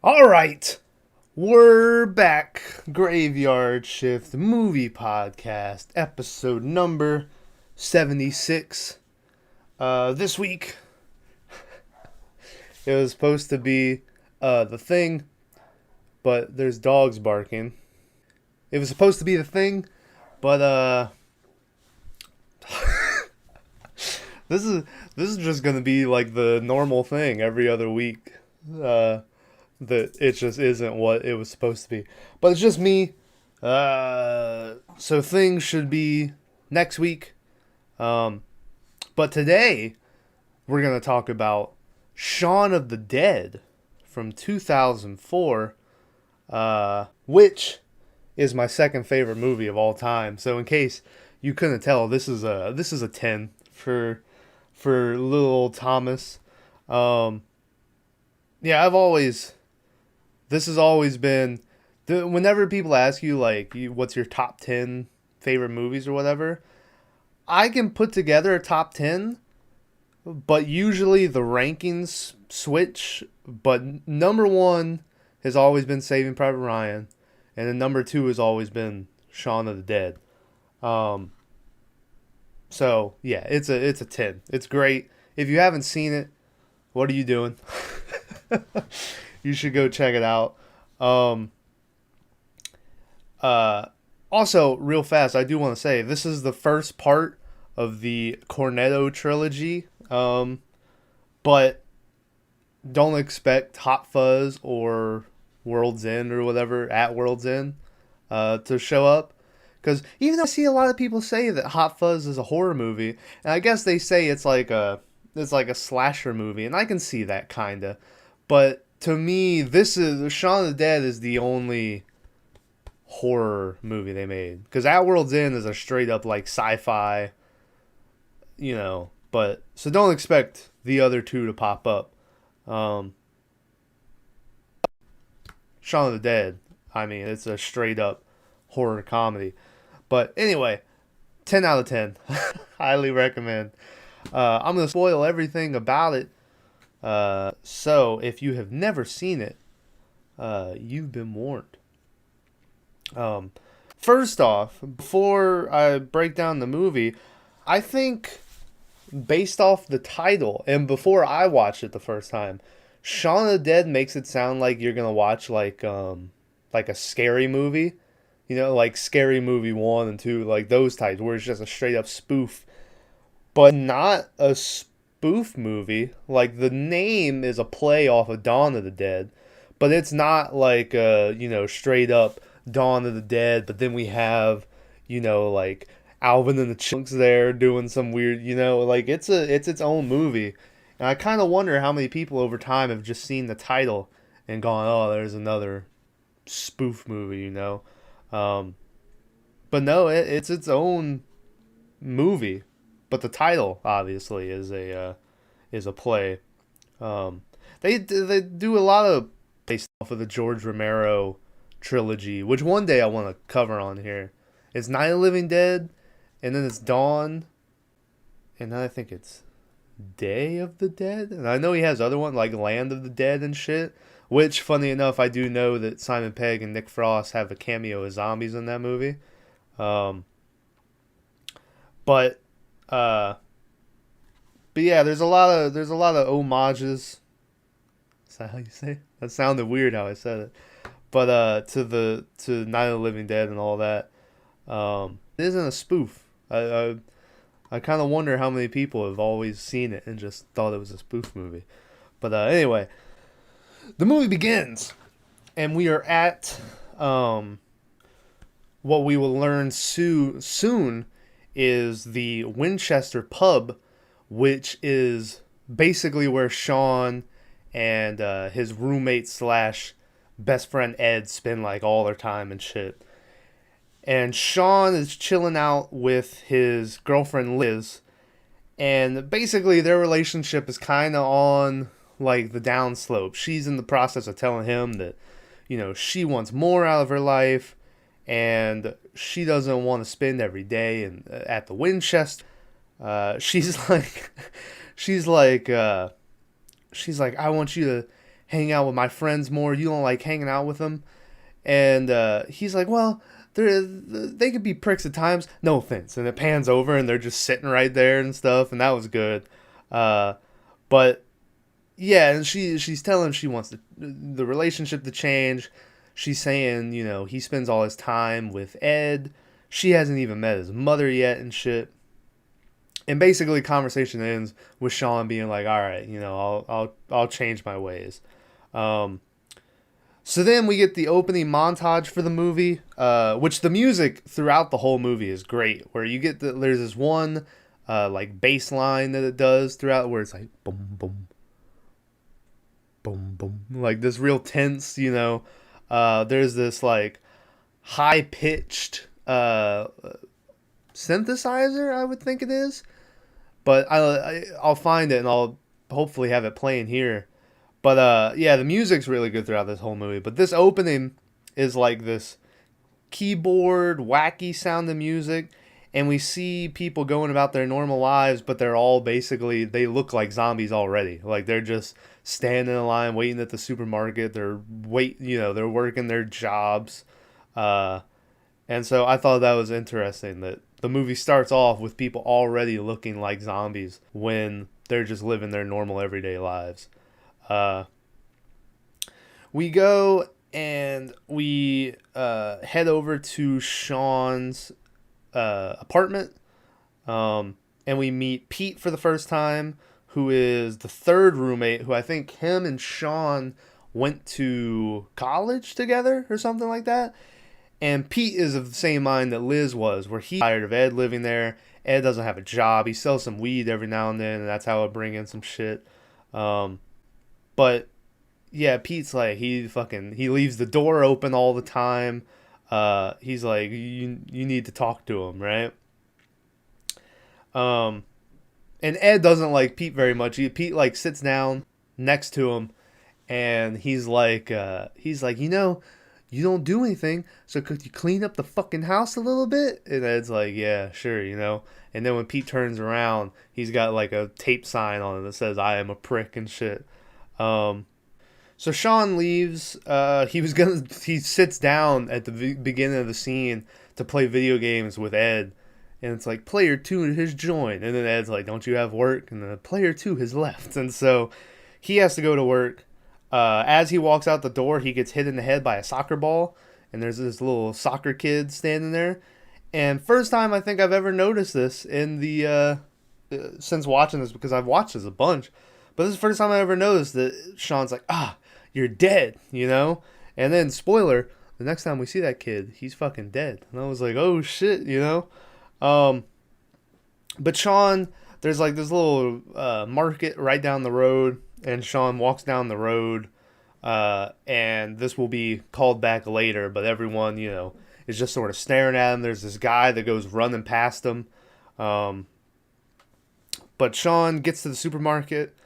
All right, we're back. Graveyard Shift Movie Podcast, episode number 76. This week, it was supposed to be The Thing, but there's dogs barking. It was supposed to be The Thing, but this is just gonna be like the normal thing every other week. That it just isn't what it was supposed to be. But it's just me. So things should be next week. But today we're gonna talk about Shaun of the Dead from 2004, which is my second favorite movie of all time. So in case you couldn't tell, this is a 10 for little old Thomas. Yeah, this has always been whenever people ask you like what's your top 10 favorite movies or whatever, I can put together a top 10, but usually the rankings switch. But number 1 has always been Saving Private Ryan, and then number 2 has always been Shaun of the Dead. So yeah, it's a 10. It's great. If you haven't seen it, what are you doing? You should go check it out. Um, Also, real fast, I do want to say this is the first part of the Cornetto trilogy. But don't expect Hot Fuzz or World's End or whatever at World's End to show up. Because even though I see a lot of people say that Hot Fuzz is a horror movie, and I guess they say it's like a slasher movie, and I can see that kinda. But to me, this is Shaun of the Dead is the only horror movie they made. Because At World's End is a straight up like sci-fi, But so don't expect the other two to pop up. Shaun of the Dead, I mean, it's a straight up horror comedy. But anyway, 10 out of 10. Highly recommend. I'm going to spoil everything about it. So if you have never seen it, you've been warned. First off, before I break down the movie, I think based off the title and before I watched it the first time, Shaun of the Dead makes it sound like you're gonna watch like a scary movie, like Scary Movie 1 and 2, like those types where it's just a straight up spoof, but not a spoof movie. Like the name is a play off of Dawn of the Dead, but it's not like straight up Dawn of the Dead, but then we have, like Alvin and the Chipmunks there doing some weird, like it's its own movie. And I kind of wonder how many people over time have just seen the title and gone, "Oh, there's another spoof movie." But no, it's its own movie. But the title obviously is a play. They do a lot of based off of the George Romero trilogy, which one day I want to cover on here. It's Night of the Living Dead, and then it's Dawn, and then I think it's Day of the Dead. And I know he has other one like Land of the Dead and shit. Which, funny enough, I do know that Simon Pegg and Nick Frost have a cameo as zombies in that movie. But uh, but yeah, there's a lot of homages. Is that how you say it? That sounded weird how I said it. But to Night of the Living Dead and all that, it isn't a spoof. I kind of wonder how many people have always seen it and just thought it was a spoof movie. But anyway, the movie begins, and we are at what we will learn soon is the Winchester pub, which is basically where Sean and his roommate slash best friend Ed spend like all their time and shit. And Sean is chilling out with his girlfriend Liz, and basically their relationship is kind of on like the downslope. She's in the process of telling him that, she wants more out of her life, and she doesn't want to spend every day at the Winchester. She's like, I want you to hang out with my friends more. You don't like hanging out with them. And he's like, well, they could be pricks at times. No offense. And it pans over and they're just sitting right there and stuff. And that was good. But yeah, and she's telling she wants the relationship to change. She's saying, he spends all his time with Ed. She hasn't even met his mother yet and shit. And basically, conversation ends with Shaun being like, "All right, I'll change my ways." So then we get the opening montage for the movie, which the music throughout the whole movie is great. Where you get there's this one like bass line that it does throughout, where it's like boom boom boom boom, like this real tense. There's this like high pitched synthesizer, I would think it is, but I'll find it and I'll hopefully have it playing here. But yeah, the music's really good throughout this whole movie. But this opening is like this keyboard, wacky sounding music, and we see people going about their normal lives, but they're all basically, they look like zombies already. Like they're just standing in line, waiting at the supermarket. They're they're working their jobs, and so I thought that was interesting that the movie starts off with people already looking like zombies when they're just living their normal everyday lives. We go and we head over to Shaun's apartment, and we meet Pete for the first time, who is the third roommate, who I think him and Shaun went to college together or something like that. And Pete is of the same mind that Liz was, where he's tired of Ed living there. Ed doesn't have a job. He sells some weed every now and then, and that's how he'll bring in some shit. But yeah, Pete's like, he leaves the door open all the time. He's like, you need to talk to him, right? And Ed doesn't like Pete very much. Pete like sits down next to him, and he's like, you don't do anything, so could you clean up the fucking house a little bit? And Ed's like, yeah, sure, And then when Pete turns around, he's got like a tape sign on it that says, I am a prick and shit. So Shaun leaves. He sits down at the beginning of the scene to play video games with Ed. And it's like, player 2 has joined. And then Ed's like, don't you have work? And then player 2 has left. And so he has to go to work. As he walks out the door, he gets hit in the head by a soccer ball, and there's this little soccer kid standing there. And first time I think I've ever noticed this in the since watching this, because I've watched this a bunch, but this is the first time I ever noticed that Shaun's like, you're dead, And then spoiler, the next time we see that kid, he's fucking dead. And I was like, oh shit, But Shaun, there's like this little market right down the road. And Shaun walks down the road, and this will be called back later, but everyone, is just sort of staring at him. There's this guy that goes running past him. But Shaun gets to the supermarket,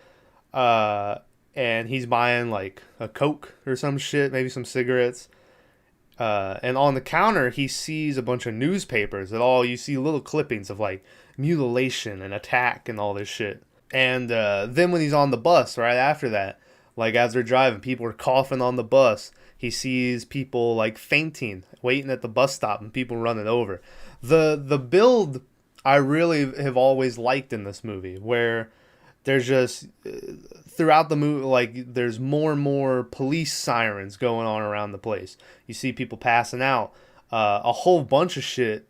and he's buying like a Coke or some shit, maybe some cigarettes. And on the counter, he sees a bunch of newspapers you see little clippings of like mutilation and attack and all this shit. And then when he's on the bus right after that, like as they're driving, people are coughing on the bus. He sees people like fainting, waiting at the bus stop, and people running over. The build I really have always liked in this movie, where there's just throughout the movie, like there's more and more police sirens going on around the place. You see people passing out. A whole bunch of shit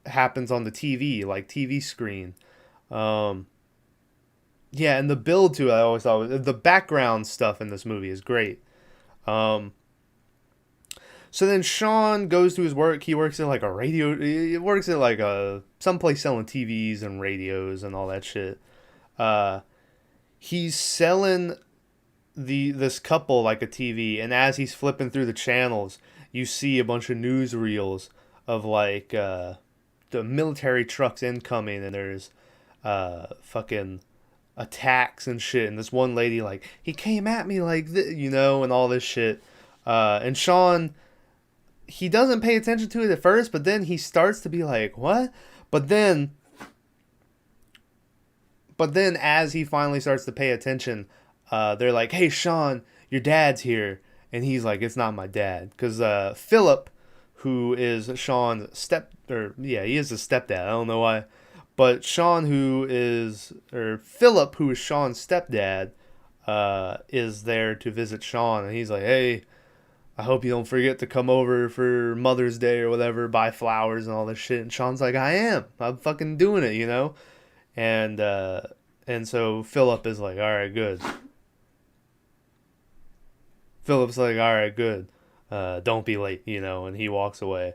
happens on the TV, like TV screen. Yeah, and the build to it, I always thought the background stuff in this movie is great. So then Shaun goes to his work. He works at like a radio. He works at like someplace selling TVs and radios and all that shit. He's selling this couple like a TV, and as he's flipping through the channels, you see a bunch of newsreels of like the military trucks incoming, and there's fucking attacks and shit, and this one lady like, he came at me like this, and all this shit. And Shaun, he doesn't pay attention to it at first, but then he starts to be like, what? But then as he finally starts to pay attention, they're like, hey Shaun, your dad's here. And he's like, it's not my dad. Because Philip, who is Shaun's he is his stepdad. I don't know why. But Philip, who is Shaun's stepdad, is there to visit Shaun. And he's like, hey, I hope you don't forget to come over for Mother's Day or whatever, buy flowers and all this shit. And Shaun's like, I'm fucking doing it, you know? And so Philip is like, all right, good. Philip's like, all right, good. Don't be late, you know, and he walks away.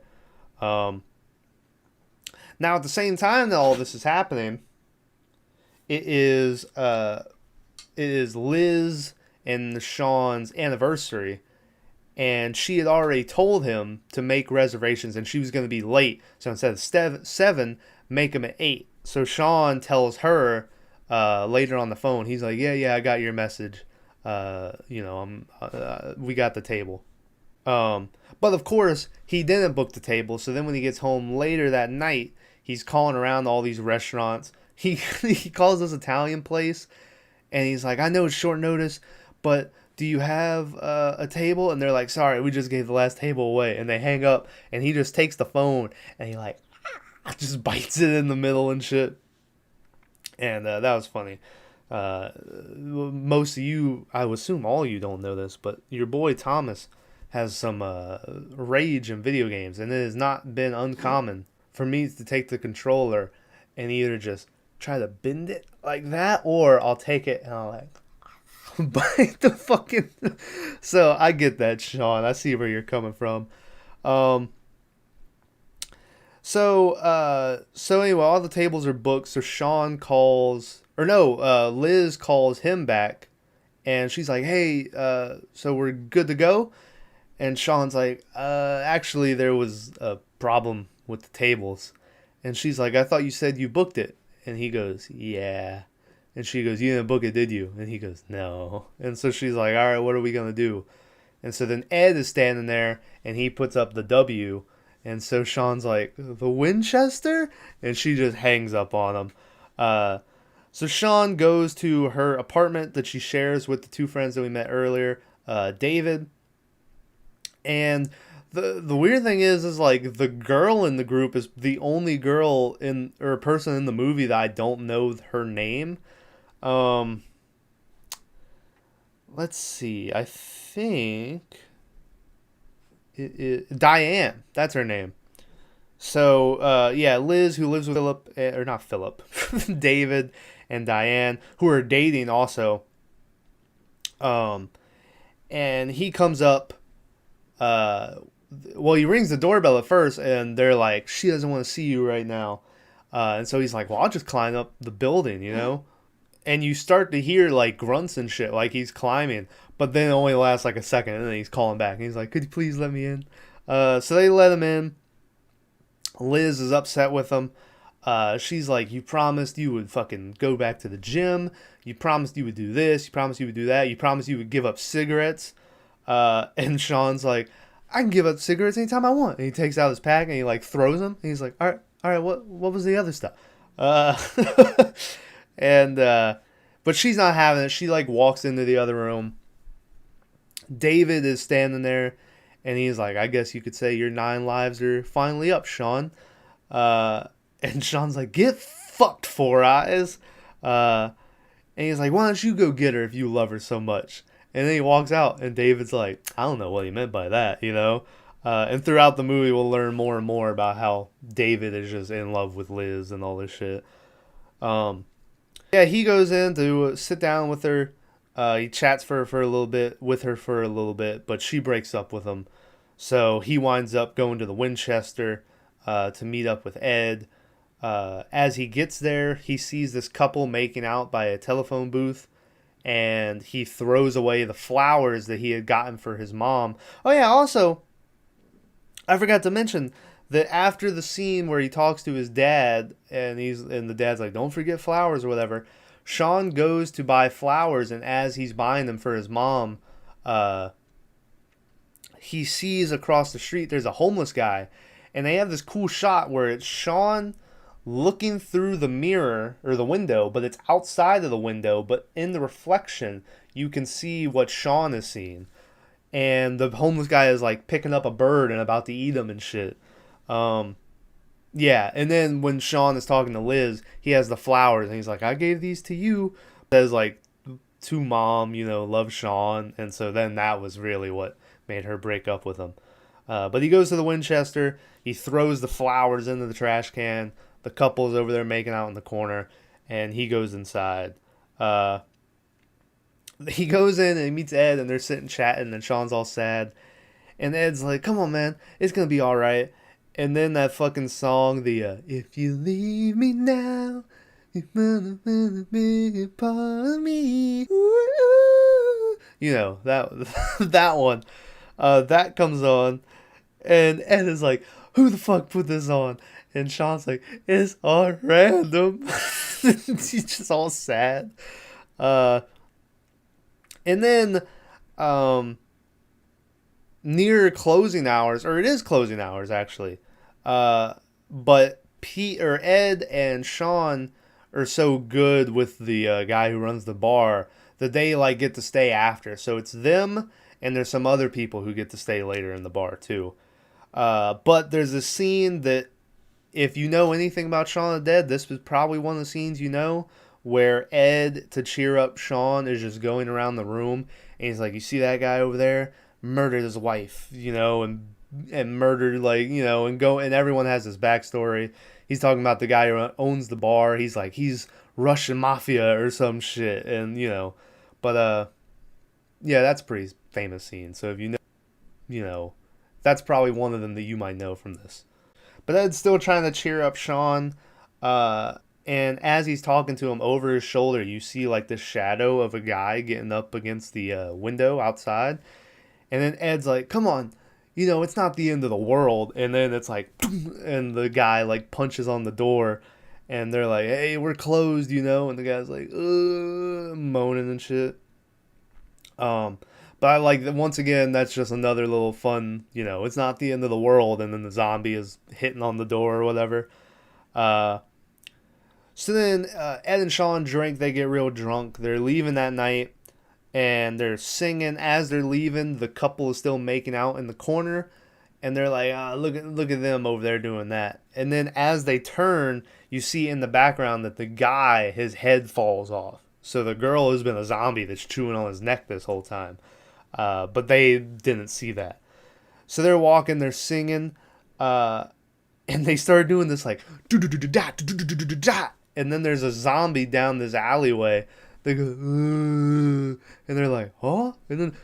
Now, at the same time that all this is happening, it is Liz and Shaun's anniversary, and she had already told him to make reservations, and she was going to be late. So instead of 7, make them at 8. So Shaun tells her later on the phone, he's like, yeah, I got your message. We got the table. But of course, he didn't book the table. So then when he gets home later that night, he's calling around all these restaurants. He calls this Italian place, and he's like, I know it's short notice, but do you have a table? And they're like, sorry, we just gave the last table away. And they hang up, and he just takes the phone, and he like just bites it in the middle and shit. And that was funny. Most of you, I would assume all of you don't know this, but your boy Thomas has some rage in video games, and it has not been uncommon for me to take the controller and either just try to bend it like that, or I'll take it and I'll like bite the fucking. So I get that, Shaun. I see where you're coming from. So anyway, all the tables are booked. So Liz calls him back, and she's like, hey, so we're good to go? And Shaun's like, actually, there was a problem with the tables. And she's like, I thought you said you booked it. And he goes, yeah. And she goes, you didn't book it, did you? And he goes, no. And so she's like, all right, what are we going to do? And so then Ed is standing there, and he puts up the W. And so Shaun's like, the Winchester? And she just hangs up on him. So Shaun goes to her apartment that she shares with the two friends that we met earlier, David. And the weird thing is like the girl in the group is the only girl or person in the movie that I don't know her name. Let's see. I think Diane. That's her name. So Liz, who lives with David and Diane, who are dating also. And he comes up. He rings the doorbell at first, and they're like, she doesn't want to see you right now. And so he's like, well, I'll just climb up the building, you know? And you start to hear like grunts and shit, like he's climbing, but then it only lasts like a second, and then he's calling back, and he's like, could you please let me in? So they let him in. Liz is upset with him. She's like, you promised you would fucking go back to the gym. You promised you would do this. You promised you would do that. You promised you would give up cigarettes. And Shaun's like, I can give up cigarettes anytime I want. And he takes out his pack and he like throws them. And he's like, all right, what was the other stuff? But she's not having it. She like walks into the other room. David is standing there, and he's like, I guess you could say your 9 lives are finally up, Shaun. And Shaun's like, get fucked, Four Eyes. And he's like, why don't you go get her if you love her so much? And then he walks out, and David's like, I don't know what he meant by that, you know? And throughout the movie, we'll learn more and more about how David is just in love with Liz and all this shit. He goes in to sit down with her. He chats for a little bit, but she breaks up with him. So he winds up going to the Winchester to meet up with Ed. As he gets there, he sees this couple making out by a telephone booth, and he throws away the flowers that he had gotten for his mom. Oh yeah, also, I forgot to mention that after the scene where he talks to his dad, and the dad's like, don't forget flowers or whatever, Shaun goes to buy flowers, and as he's buying them for his mom, he sees across the street there's a homeless guy, and they have this cool shot where it's Shaun looking through the mirror or the window, but it's outside of the window, but in the reflection, you can see what Shaun is seeing. And the homeless guy is like picking up a bird and about to eat him and shit. Um, yeah, and then when Shaun is talking to Liz, he has the flowers and he's like, I gave these to you. Says like to mom, love Shaun. And so then that was really what made her break up with him. But he goes to the Winchester, he throws the flowers into the trash can. The couple's over there making out in the corner, and he goes inside. He goes in and he meets Ed, and they're sitting chatting, and Shaun's all sad. And Ed's like, come on, man, it's gonna be alright. And then that fucking song, the if you leave me now, you're gonna be a part of me. Ooh. That that one. That comes on, and Ed is like, who the fuck put this on? And Shaun's like, it's all random. He's just all sad. And then near closing hours, or it is closing hours actually, but Pete or Ed and Shaun are so good with the guy who runs the bar that they like get to stay after. So it's them and there's some other people who get to stay later in the bar too. But there's a scene that, if you know anything about Shaun of the Dead, this was probably one of the scenes where Ed, to cheer up Shaun, is just going around the room and he's like, you see that guy over there? Murdered his wife, and murdered, and everyone has this backstory. He's talking about the guy who owns the bar. He's like, he's Russian mafia or some shit, and but yeah, that's a pretty famous scene. So if that's probably one of them that you might know from this. But Ed's still trying to cheer up Shaun, and as he's talking to him over his shoulder, you see like the shadow of a guy getting up against the window outside. And then Ed's like, come on, it's not the end of the world. And then it's like, and the guy like punches on the door, and they're like, hey, we're closed, and the guy's like, moaning and shit. But I like that, once again, that's just another little fun, it's not the end of the world, and then the zombie is hitting on the door or whatever. So then Ed and Shaun drink, they get real drunk, they're leaving that night, and they're singing. As they're leaving, the couple is still making out in the corner, and they're like, look at them over there doing that. And then as they turn, you see in the background that the guy, his head falls off. So the girl has been a zombie that's chewing on his neck this whole time. But they didn't see that. So they're walking, they're singing, and they start doing this like, and then there's a zombie down this alleyway. They go, and they're like, huh? And then,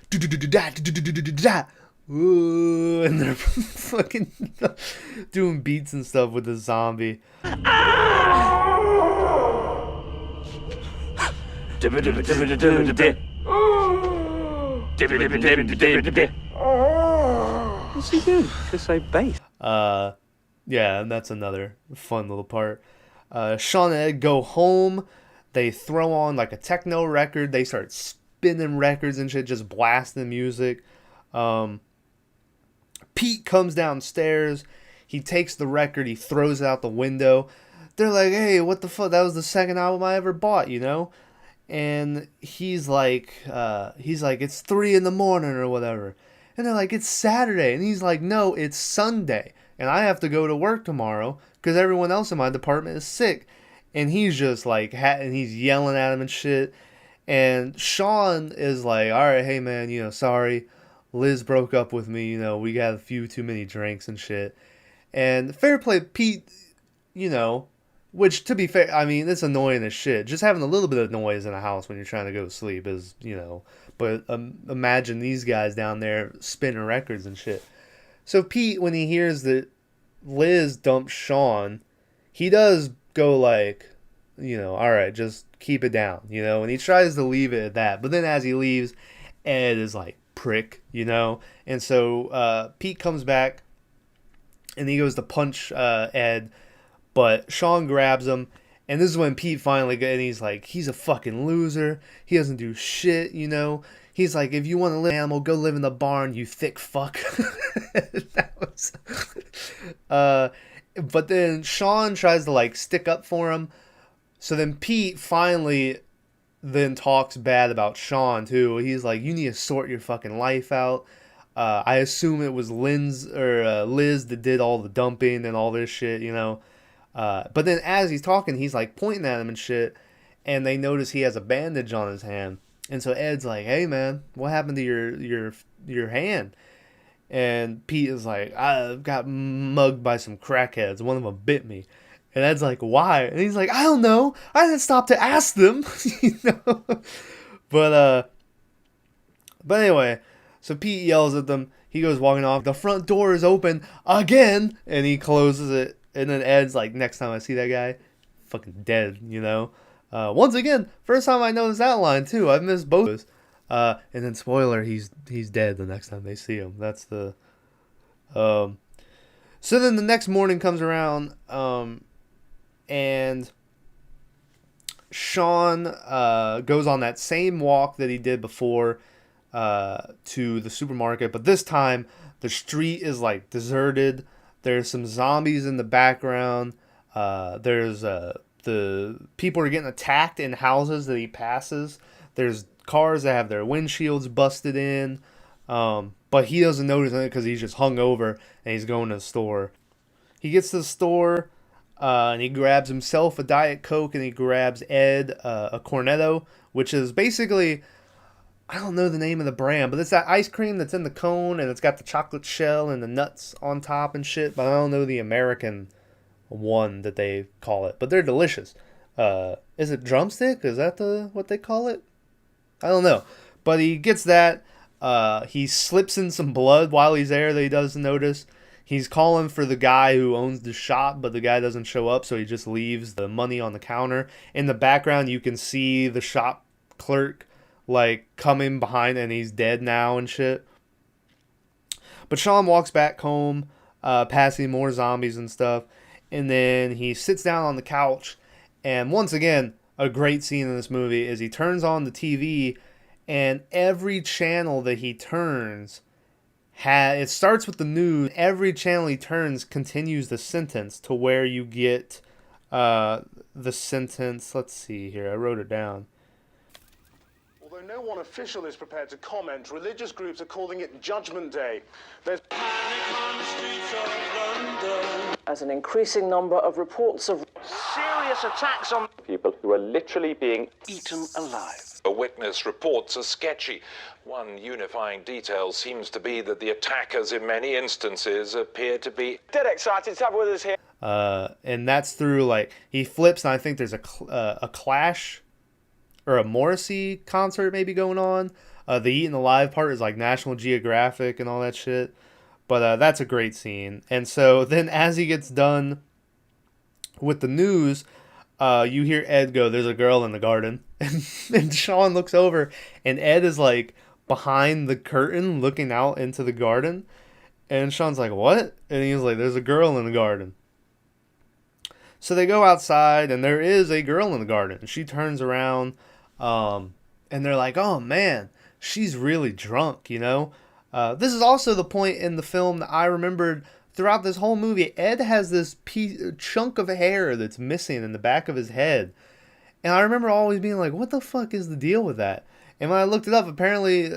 and they're fucking doing beats and stuff with the zombie. What's he do? Just say bass. Yeah, and that's another fun little part. Shaun and Ed go home. They throw on like a techno record. They start spinning records and shit, just blasting music. Pete comes downstairs. He takes the record. He throws it out the window. They're like, hey, what the fuck? That was the second album I ever bought, And he's like, it's 3 a.m. or whatever. And they're like, it's Saturday. And he's like, no, it's Sunday. And I have to go to work tomorrow because everyone else in my department is sick. And he's just like, and he's yelling at him and shit. And Shaun is like, all right, hey man, sorry. Liz broke up with me, we got a few too many drinks and shit. And fair play, Pete, which to be fair, I mean, it's annoying as shit. Just having a little bit of noise in a house when you're trying to go to sleep is, but imagine these guys down there spinning records and shit. So Pete, when he hears that Liz dumped Shaun, he does go like, all right, just keep it down, and he tries to leave it at that. But then as he leaves, Ed is like, prick, and so Pete comes back and he goes to punch Ed, but Shaun grabs him, and this is when Pete finally and he's like, he's a fucking loser, he doesn't do shit, he's like, if you want to live animal, go live in the barn, you thick fuck. That was But then Shaun tries to like stick up for him. So then Pete finally then talks bad about Shaun too. He's like, "You need to sort your fucking life out." I assume it was Liz that did all the dumping and all this shit, you know. But then as he's talking, he's like pointing at him and shit, and they notice he has a bandage on his hand. And so Ed's like, "Hey man, what happened to your hand?" And Pete is like, "I got mugged by some crackheads. One of them bit me." And Ed's like, "Why?" And he's like, "I don't know. I didn't stop to ask them." You know. But but anyway, so Pete yells at them. He goes walking off. The front door is open again, and he closes it. And then Ed's like, "Next time I see that guy, fucking dead," you know. Once again, first time I noticed that line too. I've missed both. And then spoiler, he's dead the next time they see him. That's the. So then the next morning comes around, and Shaun goes on that same walk that he did before to the supermarket, but this time the street is like deserted. There's some zombies in the background. There's the people are getting attacked in houses that he passes. There's cars that have their windshields busted in. But he doesn't notice it because he's just hung over and he's going to the store. He gets to the store and he grabs himself a Diet Coke and he grabs Ed a Cornetto, which is basically, I don't know the name of the brand, but it's that ice cream that's in the cone and it's got the chocolate shell and the nuts on top and shit, but I don't know the American one that they call it, but they're delicious. Is it drumstick? Is that what they call it? I don't know. But he gets that. He slips in some blood while he's there that he doesn't notice. He's calling for the guy who owns the shop, but the guy doesn't show up, so he just leaves the money on the counter. In the background, you can see the shop clerk like coming behind, and he's dead now and shit. But Shaun walks back home, passing more zombies and stuff, and then he sits down on the couch. And once again, a great scene in this movie is he turns on the TV, and every channel that he turns it starts with the news. Every channel he turns continues the sentence to where you get the sentence. Let's see here. I wrote it down. Although no one official is prepared to comment, religious groups are calling it Judgment Day. There's panic on the streets of London as an increasing number of reports of serious attacks on People who are literally being eaten alive. A witness reports are sketchy. One unifying detail seems to be that the attackers in many instances appear to be Dead excited to have with us here. And that's through, like, he flips, and I think there's a Clash or a Morrissey concert maybe going on. The Eaten Alive part is like National Geographic and all that shit. But that's a great scene. And so then as he gets done with the news, you hear Ed go, "There's a girl in the garden." And Shaun looks over, and Ed is like behind the curtain looking out into the garden. And Shaun's like, "What?" And he's like, "There's a girl in the garden." So they go outside, and there is a girl in the garden. And she turns around, and they're like, "Oh man, she's really drunk," you know? This is also the point in the film that I remembered throughout this whole movie. Ed has this chunk of hair that's missing in the back of his head. And I remember always being like, what the fuck is the deal with that? And when I looked it up, apparently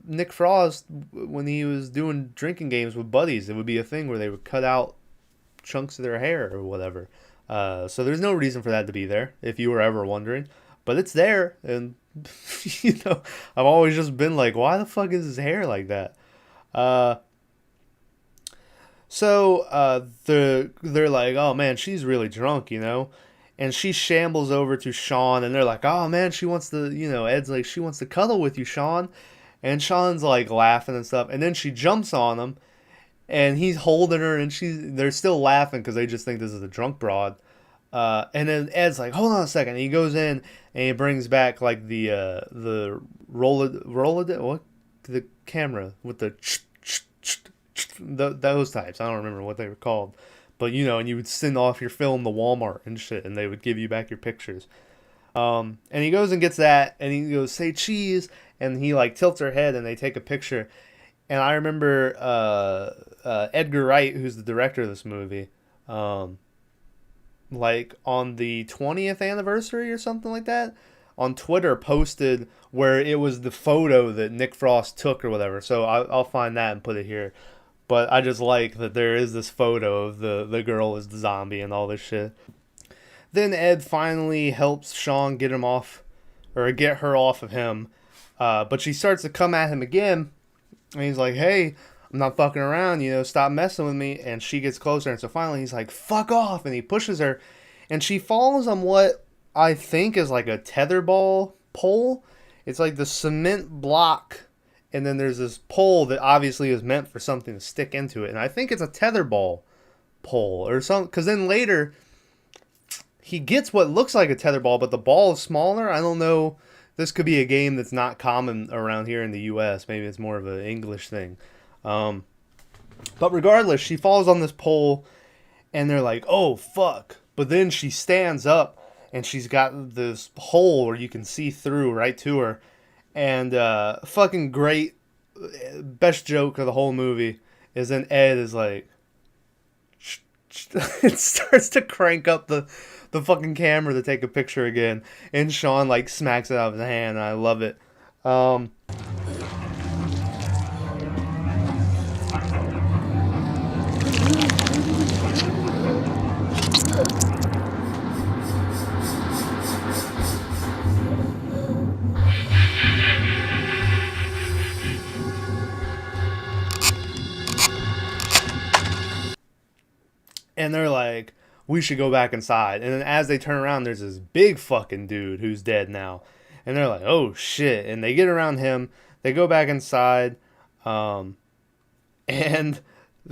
Nick Frost, when he was doing drinking games with buddies, it would be a thing where they would cut out chunks of their hair or whatever. So there's no reason for that to be there, if you were ever wondering. But it's there, and, you know, I've always just been like, why the fuck is his hair like that? So they're like, "Oh man, she's really drunk," you know? And she shambles over to Shaun, and they're like, "Oh man, she wants to," you know, Ed's like, "She wants to cuddle with you, Shaun." And Shaun's like laughing and stuff. And then she jumps on him, and he's holding her, and they're still laughing because they just think this is a drunk broad. And then Ed's like, "Hold on a second." And he goes in and he brings back like the what, the camera with the those types. I don't remember what they were called, but you know, and you would send off your film to Walmart and shit, and they would give you back your pictures. And he goes and gets that, and he goes, "Say cheese," and he like tilts her head, and they take a picture. And I remember Edgar Wright, who's the director of this movie, like on the 20th anniversary or something like that, on Twitter posted where it was the photo that Nick Frost took or whatever. So I'll find that and put it here. But I just like that there is this photo of the girl as the zombie and all this shit. Then Ed finally helps Shaun get him off, or get her off of him. But she starts to come at him again. And he's like, hey, I'm not fucking around, stop messing with me. And she gets closer. And so finally he's like, fuck off. And he pushes her. And she falls on what I think is like a tetherball pole. It's like the cement block. And then there's this pole that obviously is meant for something to stick into it. And I think it's a tetherball pole or something. Because then later, he gets what looks like a tetherball, but the ball is smaller. I don't know. This could be a game that's not common around here in the U.S. Maybe it's more of an English thing. But regardless, she falls on this pole, and they're like, oh, fuck. But then she stands up, and she's got this hole where you can see through right to her. And fucking great, best joke of the whole movie is then Ed is like, it starts to crank up the fucking camera to take a picture again, and Shaun like smacks it out of his hand, and I love it. And they're like, we should go back inside. And then as they turn around, there's this big fucking dude who's dead now. And they're like, oh shit. And they get around him. They go back inside. And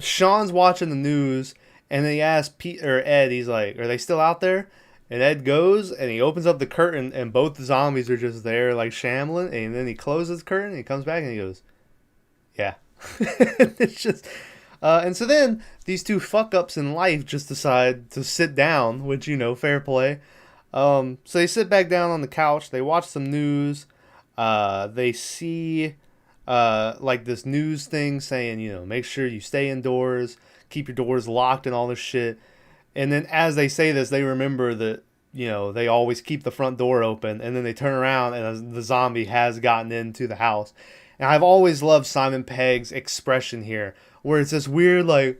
Shaun's watching the news. And then he asks Pete or Ed, he's like, are they still out there? And Ed goes and he opens up the curtain. And both the zombies are just there like shambling. And then he closes the curtain and he comes back and he goes, yeah. It's just... and so then these two fuck ups in life just decide to sit down, which, fair play. So they sit back down on the couch. They watch some news. They see like this news thing saying, make sure you stay indoors, keep your doors locked and all this shit. And then as they say this, they remember that, they always keep the front door open. And then they turn around and the zombie has gotten into the house. And I've always loved Simon Pegg's expression here, where it's this weird, like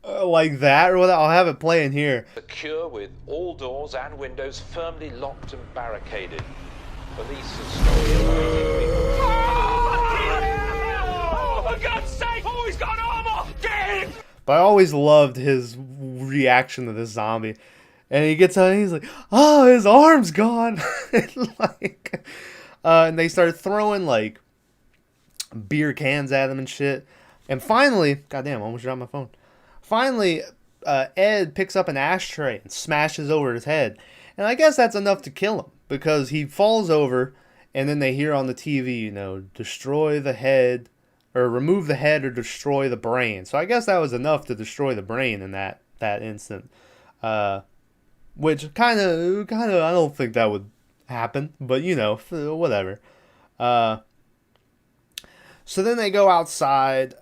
that, or what? I'll have it playing here. Secure with all doors and windows firmly locked and barricaded. Police are slowly awaiting people. Oh, for God's sake! Oh, he's got armor! Get him! But I always loved his reaction to this zombie. And he gets out and he's like, oh, his arm's gone. And they start throwing, like, beer cans at him and shit. And finally, goddamn, I almost dropped my phone. Finally, Ed picks up an ashtray and smashes over his head. And I guess that's enough to kill him, because he falls over, and then they hear on the TV, destroy the head, or remove the head or destroy the brain. So I guess that was enough to destroy the brain in that instant. Which kind of, I don't think that would happen, but whatever. So then they go outside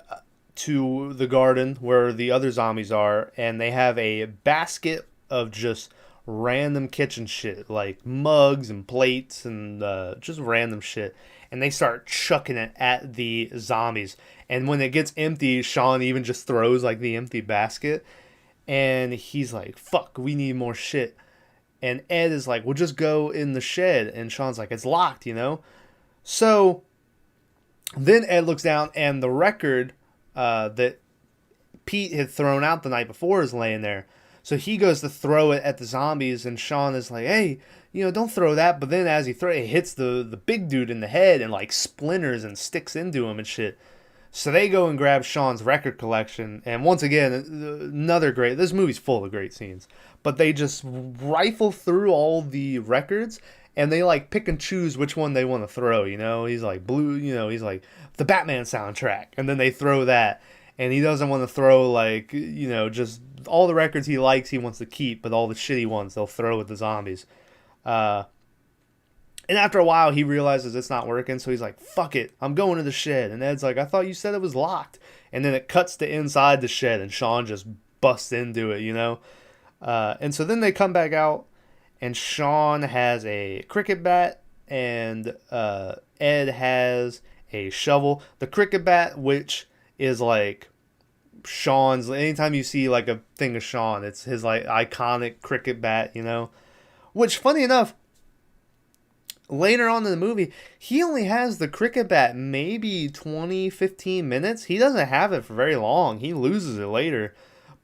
to the garden where the other zombies are, and they have a basket of just random kitchen shit, like mugs and plates and just random shit. And they start chucking it at the zombies. And when it gets empty, Shaun even just throws like the empty basket. And he's like, fuck, we need more shit. And Ed is like, well, just go in the shed. And Shaun's like, it's locked, So then Ed looks down, and the record that Pete had thrown out the night before is laying there. So he goes to throw it at the zombies, and Shaun is like, hey, don't throw that. But then as he throws it, it hits the big dude in the head and like splinters and sticks into him and shit. So they go and grab Shaun's record collection. And once again, another great... This movie's full of great scenes. But they just rifle through all the records, and they like pick and choose which one they want to throw, He's like, blue, he's like, the Batman soundtrack. And then they throw that. And he doesn't want to throw like, just all the records he likes he wants to keep, but all the shitty ones they'll throw at the zombies. And after a while, he realizes it's not working, so he's like, fuck it, I'm going to the shed. And Ed's like, I thought you said it was locked. And then it cuts to inside the shed, and Shaun just bust into it, you know? And so then they come back out, and Shaun has a cricket bat, and Ed has a shovel. The cricket bat, which is like Shaun's, anytime you see like a thing of Shaun, it's his like iconic cricket bat, you know? Which, funny enough, later on in the movie, he only has the cricket bat maybe 20, 15 minutes. He doesn't have it for very long. He loses it later.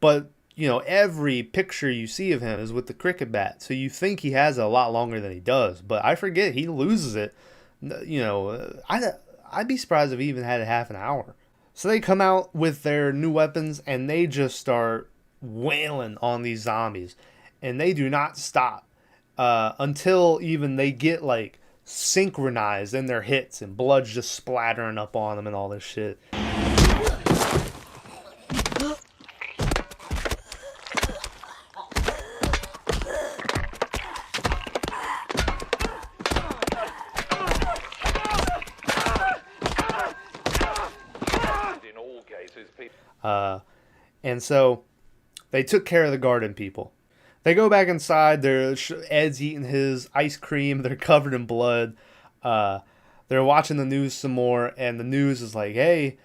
But, you know, every picture you see of him is with the cricket bat. So you think he has it a lot longer than he does. But I forget, he loses it. You know, I'd be surprised if he even had it half an hour. So they come out with their new weapons, and they just start wailing on these zombies. And they do not stop. Until even they get like synchronized in their hits and blood's just splattering up on them and all this shit. In all cases, And so they took care of the garden people. They go back inside. Ed's eating his ice cream. They're covered in blood. They're watching the news some more, and the news is like, hey,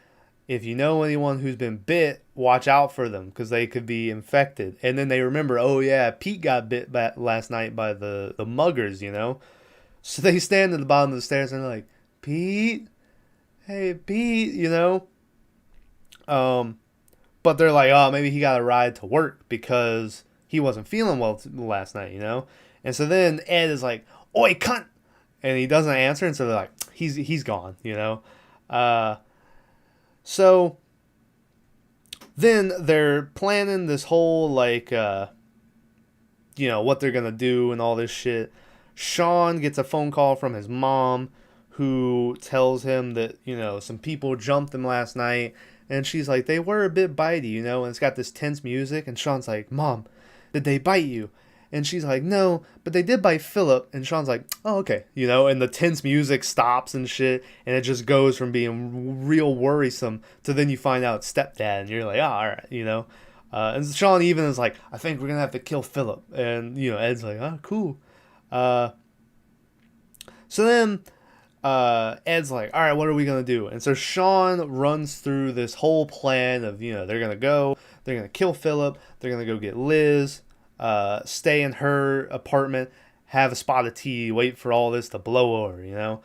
if you know anyone who's been bit, watch out for them because they could be infected. And then they remember, oh yeah, Pete got bit last night by the muggers, you know? So they stand at the bottom of the stairs and they're like, Pete? Hey, Pete, you know? But they're like, oh, maybe he got a ride to work because he wasn't feeling well last night, you know? And so then Ed is like, oi, cunt! And he doesn't answer, and so they're like, he's gone, you know? So then they're planning this whole, like, you know, what they're going to do and all this shit. Shaun gets a phone call from his mom who tells him that, you know, some people jumped him last night. And she's like, they were a bit bitey, you know? And it's got this tense music. And Shaun's like, Mom, did they bite you? And she's like, no, but they did bite Philip. And Shaun's like, oh, okay. You know, and the tense music stops and shit. And it just goes from being real worrisome to then you find out it's stepdad. And you're like, oh, all right, you know. And Shaun even is like, I think we're going to have to kill Philip. And, you know, Ed's like, oh, cool. So then Ed's like, all right, what are we going to do? And so Shaun runs through this whole plan of, you know, they're going to kill Philip. They're going to go get Liz. Stay in her apartment, have a spot of tea, wait for all this to blow over, you know?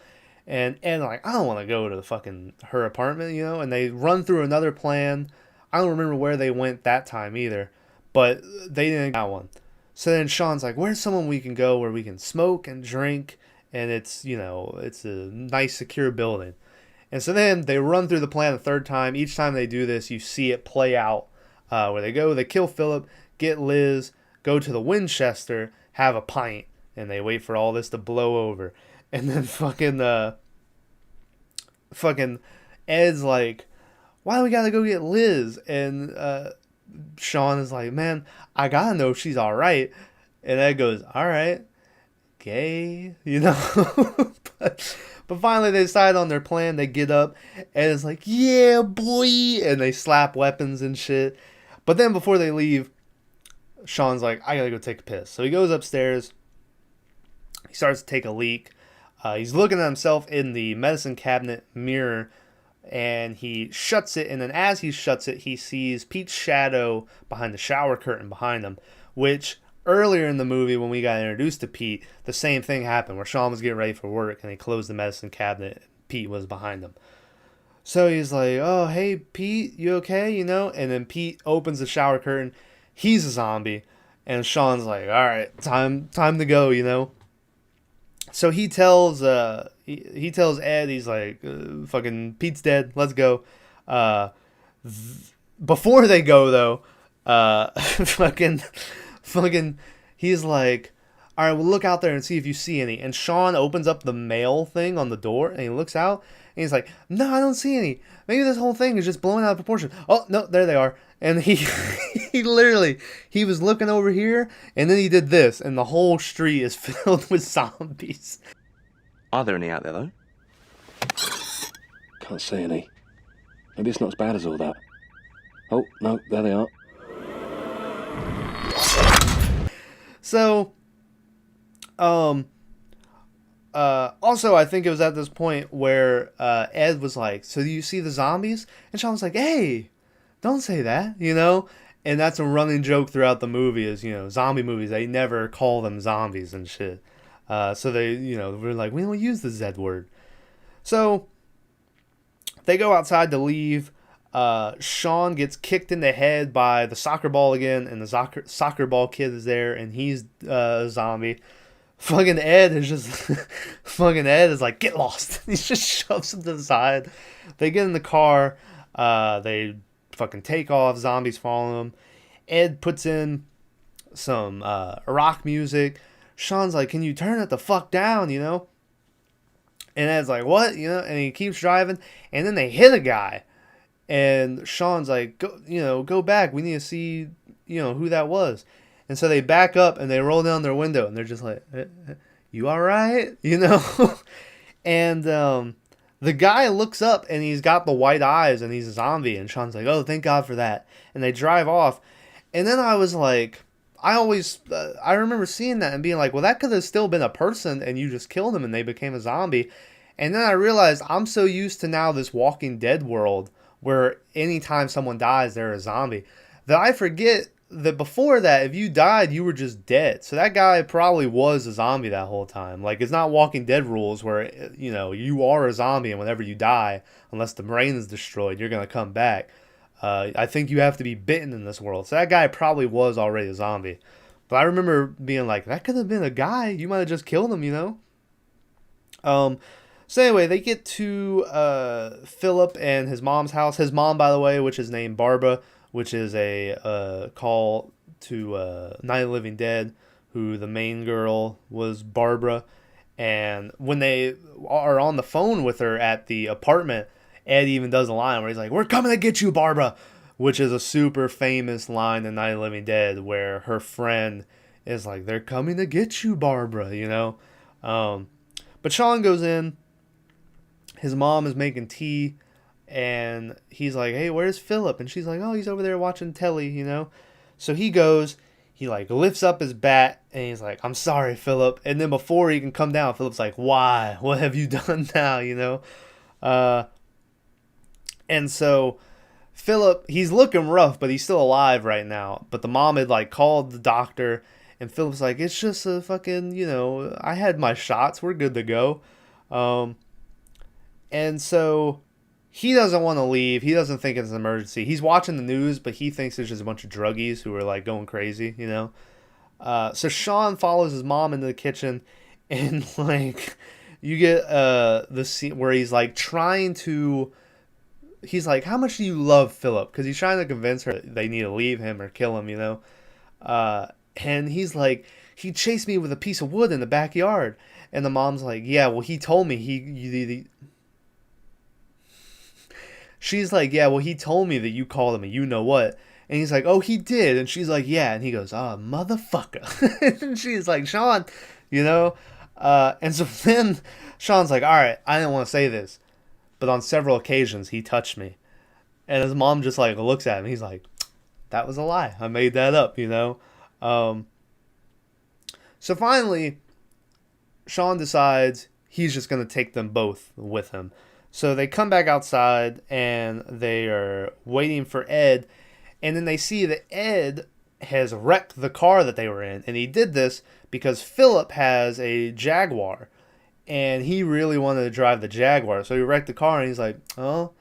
And like, I don't want to go to the fucking her apartment, you know? And they run through another plan. I don't remember where they went that time either, but they didn't get one. So then Shaun's like, where's someone we can go where we can smoke and drink, and it's, you know, it's a nice, secure building. And so then they run through the plan a third time. Each time they do this, you see it play out, where they go, they kill Philip, get Liz, go to the Winchester, have a pint, and they wait for all this to blow over. And then fucking Ed's like, why do we gotta go get Liz? And Shaun is like, man, I gotta know if she's alright. And Ed goes, alright, gay, you know? But finally they decide on their plan. They get up, and it's like, yeah, boy! And they slap weapons and shit. But then before they leave, Shaun's like, I gotta go take a piss. So he goes upstairs. He starts to take a leak. He's looking at himself in the medicine cabinet mirror, and he shuts it. And then as he shuts it, he sees Pete's shadow behind the shower curtain behind him, which earlier in the movie when we got introduced to Pete, the same thing happened where Shaun was getting ready for work and he closed the medicine cabinet and Pete was behind him. So he's like, oh, hey, Pete, you okay? You know? And then Pete opens the shower curtain. He's a zombie. And Shaun's like, all right, time to go, you know? So he tells Ed, he's like, fucking Pete's dead, let's go. Before they go, though, fucking, he's like, all right, well, look out there and see if you see any. And Shaun opens up the mail thing on the door, and he looks out, and he's like, no, I don't see any. Maybe this whole thing is just blowing out of proportion. Oh, no, there they are. And he was looking over here, and then he did this, and the whole street is filled with zombies. Are there any out there, though? Can't see any. Maybe it's not as bad as all that. Oh, no, there they are. So, also, I think it was at this point where Ed was like, so do you see the zombies? And Sean was like, hey, don't say that, you know? And that's a running joke throughout the movie is, you know, zombie movies, they never call them zombies and shit. So they, you know, we're like, we don't use the Z word. So they go outside to leave. Shaun gets kicked in the head by the soccer ball again, and the soccer ball kid is there, and he's a zombie. Fucking Ed is just... fucking Ed is like, get lost. He just shoves him to the side. They get in the car. They fucking take off. Zombies follow him. Ed puts in some rock music. Shaun's like, can you turn it the fuck down, you know? And Ed's like, what? You know? And he keeps driving. And then they hit a guy. And Shaun's like, go back. We need to see, who that was. And so they back up and they roll down their window. And they're just like, you all right? You know? And the guy looks up and he's got the white eyes and he's a zombie. And Shaun's like, oh, thank God for that. And they drive off. And then I was like, I remember seeing that and being like, well, that could have still been a person and you just killed them and they became a zombie. And then I realized I'm so used to now this Walking Dead world where anytime someone dies, they're a zombie, that I forget that before that, if you died, you were just dead. So that guy probably was a zombie that whole time. Like, it's not Walking Dead rules where, you are a zombie and whenever you die, unless the brain is destroyed, you're going to come back. I think you have to be bitten in this world. So that guy probably was already a zombie. But I remember being like, that could have been a guy. You might have just killed him, you know? So anyway, they get to Philip and his mom's house. His mom, by the way, which is named Barbara, which is a call to Night of the Living Dead, who the main girl was Barbara. And when they are on the phone with her at the apartment, Ed even does a line where he's like, we're coming to get you, Barbara, which is a super famous line in Night of the Living Dead where her friend is like, they're coming to get you, Barbara, you know? But Shaun goes in. His mom is making tea, and he's like, hey, where's Philip? And she's like, oh, he's over there watching telly, you know? So he goes, he like lifts up his bat, and he's like, I'm sorry, Philip. And then before he can come down, Philip's like, why? What have you done now, you know? And so Philip, he's looking rough, but he's still alive right now. But the mom had like called the doctor, and Philip's like, it's just a fucking, I had my shots. We're good to go. And so he doesn't want to leave. He doesn't think it's an emergency. He's watching the news, but he thinks it's just a bunch of druggies who are like going crazy, you know? So Shaun follows his mom into the kitchen, and like you get the scene where he's like trying to... He's like, how much do you love Philip? Because he's trying to convince her they need to leave him or kill him, you know? And he's like, he chased me with a piece of wood in the backyard. And the mom's like, yeah, well, he told me She's like, yeah, well, he told me that you called him a you-know-what. And he's like, oh, he did. And she's like, yeah. And he goes, oh, motherfucker. And she's like, Shaun, you know? And so then Shaun's like, all right, I didn't want to say this, but on several occasions, he touched me. And his mom just, like, looks at him. He's like, that was a lie. I made that up, you know? So finally, Shaun decides he's just going to take them both with him. So they come back outside, and they are waiting for Ed. And then they see that Ed has wrecked the car that they were in. And he did this because Philip has a Jaguar. And he really wanted to drive the Jaguar. So he wrecked the car, and he's like, oh,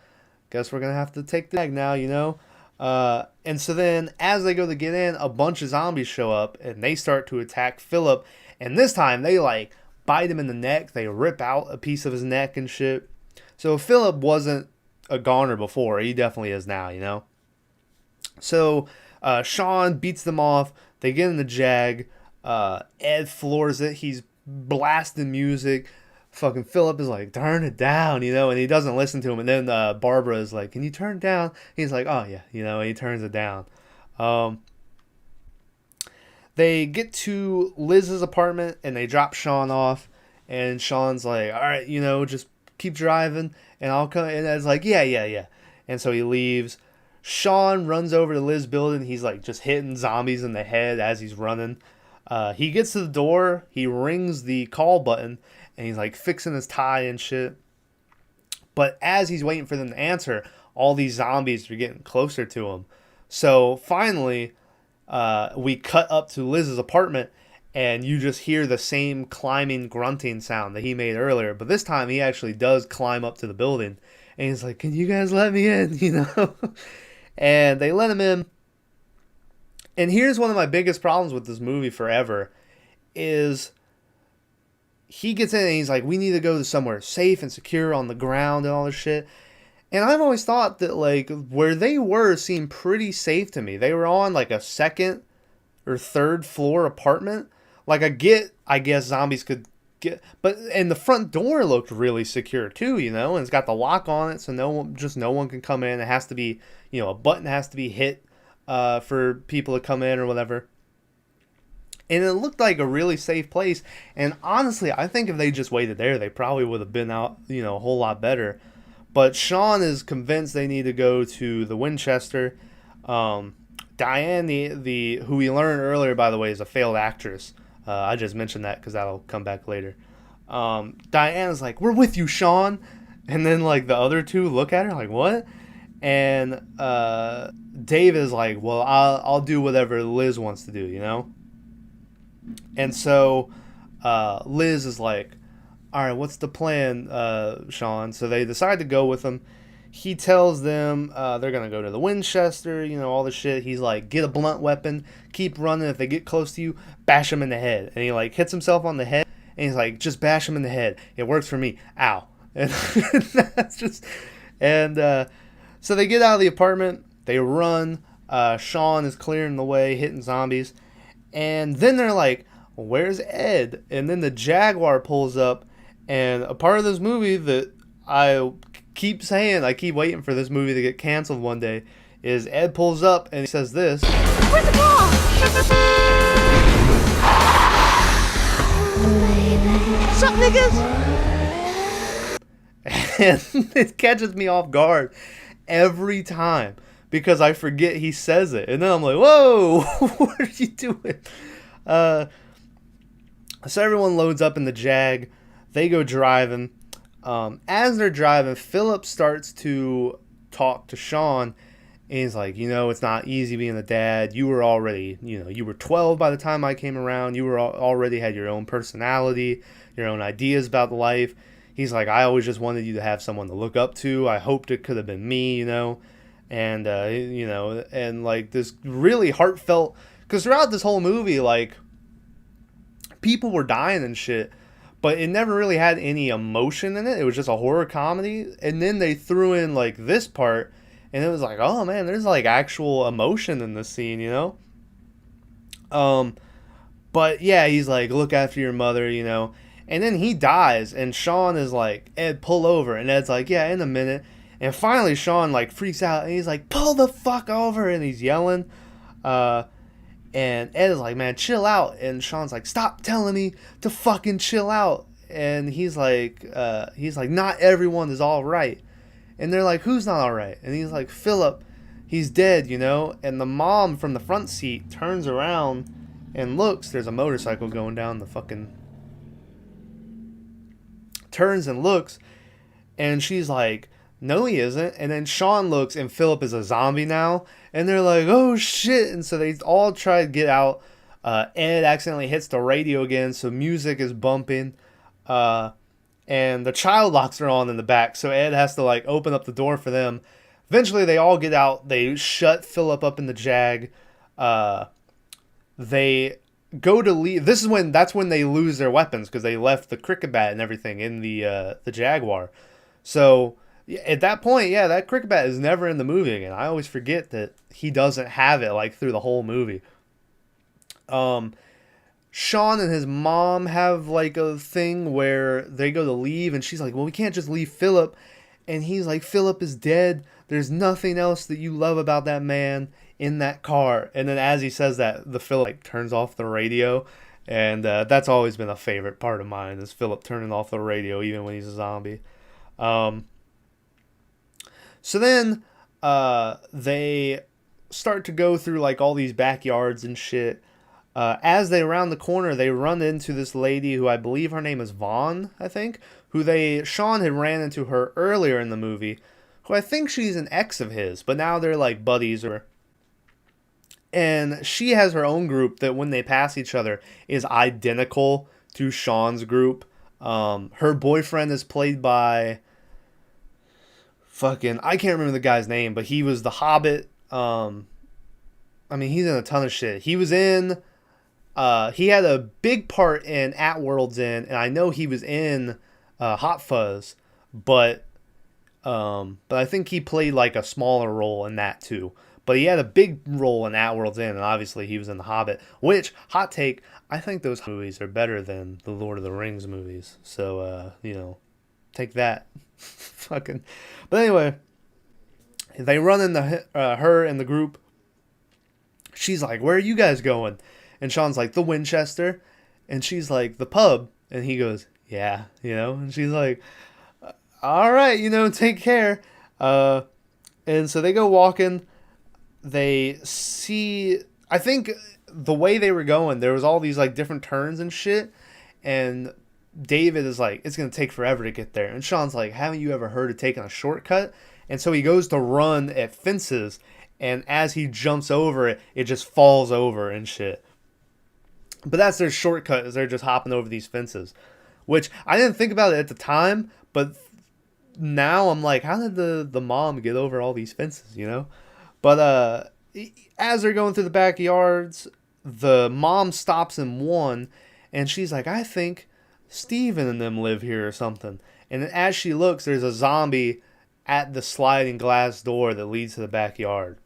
guess we're going to have to take the Jag now, you know? And so then, as they go to get in, a bunch of zombies show up, and they start to attack Philip. And this time, they, like, bite him in the neck. They rip out a piece of his neck and shit. So Philip wasn't a goner before. He definitely is now, you know? So Shaun beats them off. They get in the Jag. Ed floors it. He's blasting music. Fucking Philip is like, turn it down, you know, and he doesn't listen to him. And then Barbara is like, can you turn it down? He's like, oh yeah, you know, and he turns it down. They get to Liz's apartment and they drop Shaun off, and Shaun's like, all right, you know, just keep driving and I'll come. And Ed's like, yeah. And so he leaves. Shaun runs over to Liz's building. He's like just hitting zombies in the head as he's running. He gets to the door, he rings the call button, and he's like fixing his tie and shit. But as he's waiting for them to answer, all these zombies are getting closer to him. So finally, we cut up to Liz's apartment, and you just hear the same climbing, grunting sound that he made earlier. But this time, he actually does climb up to the building, and he's like, "Can you guys let me in?" You know, and they let him in. And here's one of my biggest problems with this movie forever, is he gets in and he's like, "We need to go to somewhere safe and secure on the ground and all this shit." And I've always thought that, like, where they were seemed pretty safe to me. They were on, like, a second or third floor apartment. Like, I guess zombies could get, but, and the front door looked really secure too, you know, and it's got the lock on it, so no one can come in. It has to be, you know, a button has to be hit for people to come in or whatever. And it looked like a really safe place. And honestly, I think if they just waited there, they probably would have been out, you know, a whole lot better. But Shaun is convinced they need to go to the Winchester. Diane, the who we learned earlier, by the way, is a failed actress. I just mentioned that because that'll come back later. Diane's like, "We're with you, Shaun." And then, like, the other two look at her like, "What?" And Dave is like, "Well, I'll do whatever Liz wants to do, you know?" And so Liz is like, "All right, what's the plan, Shaun?" So they decide to go with him. He tells them they're going to go to the Winchester, you know, all the shit. He's like, "Get a blunt weapon, keep running. If they get close to you, bash them in the head." And he, like, hits himself on the head, and he's like, "Just bash them in the head. It works for me. Ow." And that's just... And so they get out of the apartment. They run. Shaun is clearing the way, hitting zombies. And then they're like, "Where's Ed?" And then the Jaguar pulls up. And a part of this movie that I keep saying, I keep waiting for this movie to get canceled one day, is Ed pulls up and he says this. "Where's the ball? Sup, niggas?" And it catches me off guard every time because I forget he says it. And then I'm like, "Whoa, what are you doing?" So everyone loads up in the Jag. They go driving. As they're driving, Philip starts to talk to Shaun. And he's like, "You know, it's not easy being a dad. You were already, you know, you were 12 by the time I came around. You were already had your own personality, your own ideas about life." He's like, "I always just wanted you to have someone to look up to. I hoped it could have been me, you know." And, you know, and like this really heartfelt, because throughout this whole movie, like, people were dying and shit, but it never really had any emotion in it. It was just a horror comedy. And then they threw in, like, this part, and it was like, oh man, there's, like, actual emotion in this scene, you know? But yeah, he's like, "Look after your mother," you know? And then he dies, and Shaun is like, "Ed, pull over." And Ed's like, "Yeah, in a minute." And finally Shaun, like, freaks out, and he's like, "Pull the fuck over," and he's yelling. And Ed is like, "Man, chill out." And Shaun's like, "Stop telling me to fucking chill out." And he's like, "Not everyone is all right." And they're like, "Who's not all right?" And he's like, "Philip, he's dead, you know?" And the mom from the front seat turns around and looks. There's a motorcycle going down the fucking... Turns and looks, and she's like, "No, he isn't." And then Shaun looks, and Philip is a zombie now. And they're like, "Oh shit." And so they all try to get out. Ed accidentally hits the radio again, so music is bumping. And the child locks are on in the back, so Ed has to, like, open up the door for them. Eventually they all get out. They shut Philip up in the Jag. They go to leave. That's when they lose their weapons, because they left the cricket bat and everything in the Jaguar. So at that point, yeah, that cricket bat is never in the movie again. I always forget that he doesn't have it, like, through the whole movie. Shaun and his mom have, like, a thing where they go to leave, and she's like, "Well, we can't just leave Philip." And he's like, "Philip is dead. There's nothing else that you love about that man in that car." And then as he says that, the Philip, like, turns off the radio. And that's always been a favorite part of mine, is Philip turning off the radio even when he's a zombie. So then they start to go through, like, all these backyards and shit. As they round the corner, they run into this lady who I believe her name is Vaughn, I think, Shaun had ran into her earlier in the movie, who I think she's an ex of his, but now they're like buddies. And she has her own group that when they pass each other is identical to Shaun's group. Her boyfriend is played by I can't remember the guy's name, but he was the Hobbit. He's in a ton of shit. He was in he had a big part in At World's End, and I know he was in Hot Fuzz, but I think he played like a smaller role in that too. But he had a big role in At World's End, and obviously he was in The Hobbit, which, hot take, I think those movies are better than the Lord of the Rings movies. So, take that. But anyway, they run into her and the group. She's like, where are you guys going? And Shaun's like, the Winchester. And she's like, the pub. And he goes, yeah, And she's like, all right, take care. And so they go walking. They see, I think the way they were going, there was all these like different turns and shit. And David is like, it's going to take forever to get there. And Shaun's like, haven't you ever heard of taking a shortcut? And so he goes to run at fences. And as he jumps over it, it just falls over and shit. But that's their shortcut, is they're just hopping over these fences. Which I didn't think about it at the time, but now I'm like, how did the mom get over all these fences, But as they're going through the backyards, the mom stops in one, and she's like, I think Steven and them live here or something. And as she looks, there's a zombie at the sliding glass door that leads to the backyard.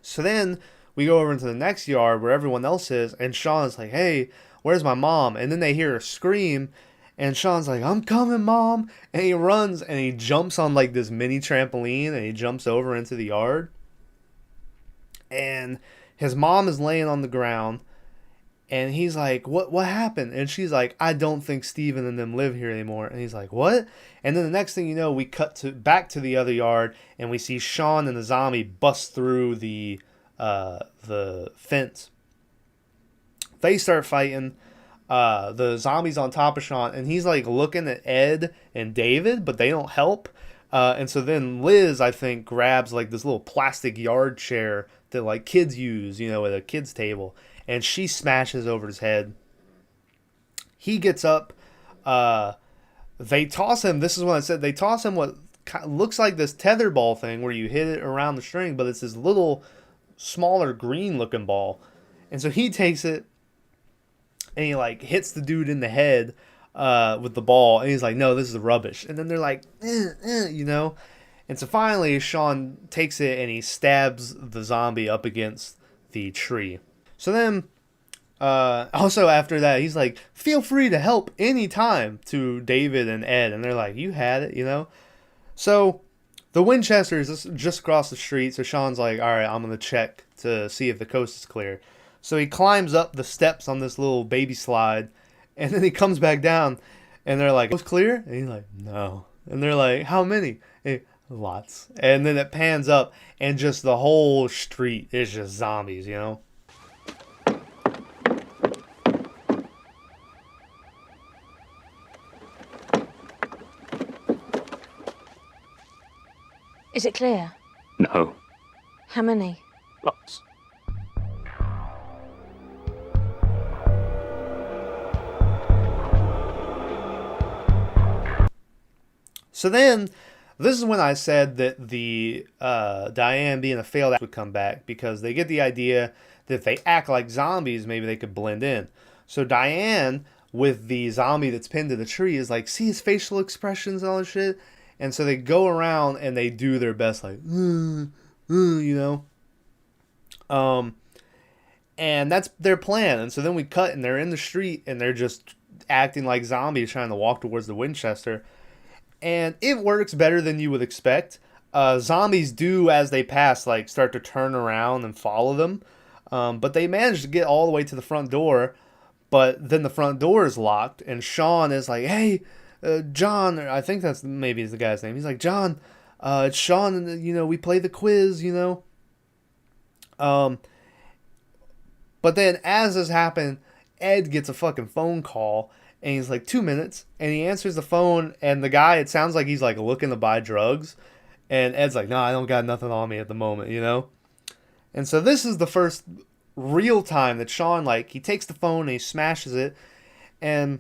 So then we go over into the next yard where everyone else is, and Shaun's like, hey, where's my mom? And then they hear a scream, and Shaun's like, I'm coming, Mom. And he runs, and he jumps on like this mini trampoline, and he jumps over into the yard. And his mom is laying on the ground, and he's like, what happened? And she's like, I don't think Steven and them live here anymore. And he's like, what? And then the next thing you know, we cut back to the other yard, and we see Shaun and the zombie bust through the fence. They start fighting. The zombie's on top of Shaun, and he's like looking at Ed and David, but they don't help. And so then Liz, I think, grabs like this little plastic yard chair that like kids use, at a kid's table, and she smashes over his head. He gets up. They toss him. This is what I said. They toss him what looks like this tetherball thing where you hit it around the string, but it's this little smaller green looking ball. And so he takes it, and he like hits the dude in the head with the ball, and he's like, no, this is rubbish. And then they're like, And so finally Shaun takes it, and he stabs the zombie up against the tree. So then also after that, he's like, feel free to help anytime to David and Ed. And they're like, you had it, So the Winchester is just across the street. So Shaun's like, all right, I'm going to check to see if the coast is clear. So he climbs up the steps on this little baby slide, and then he comes back down, and they're like, "It's clear?" And he's like, "No." And they're like, "How many?" And, lots. And then it pans up, and just the whole street is just zombies, Is it clear? No. How many? Lots. So then, this is when I said that the Diane being a failed act would come back, because they get the idea that if they act like zombies, maybe they could blend in. So Diane, with the zombie that's pinned to the tree, is like, see his facial expressions and all this shit? And so they go around and they do their best, like, and that's their plan. And so then we cut, and they're in the street, and they're just acting like zombies trying to walk towards the Winchester. And it works better than you would expect. Zombies do, as they pass, like start to turn around and follow them. But they manage to get all the way to the front door. But then the front door is locked, and Shaun is like, hey, John, I think that's maybe the guy's name. He's like, John, it's Shaun, and we play the quiz, But then as this happened, Ed gets a fucking phone call, and he's like, 2 minutes, and he answers the phone, and the guy, it sounds like he's like looking to buy drugs, and Ed's like, no, I don't got nothing on me at the moment, you know? And so this is the first real time that Shaun, like, he takes the phone and he smashes it, and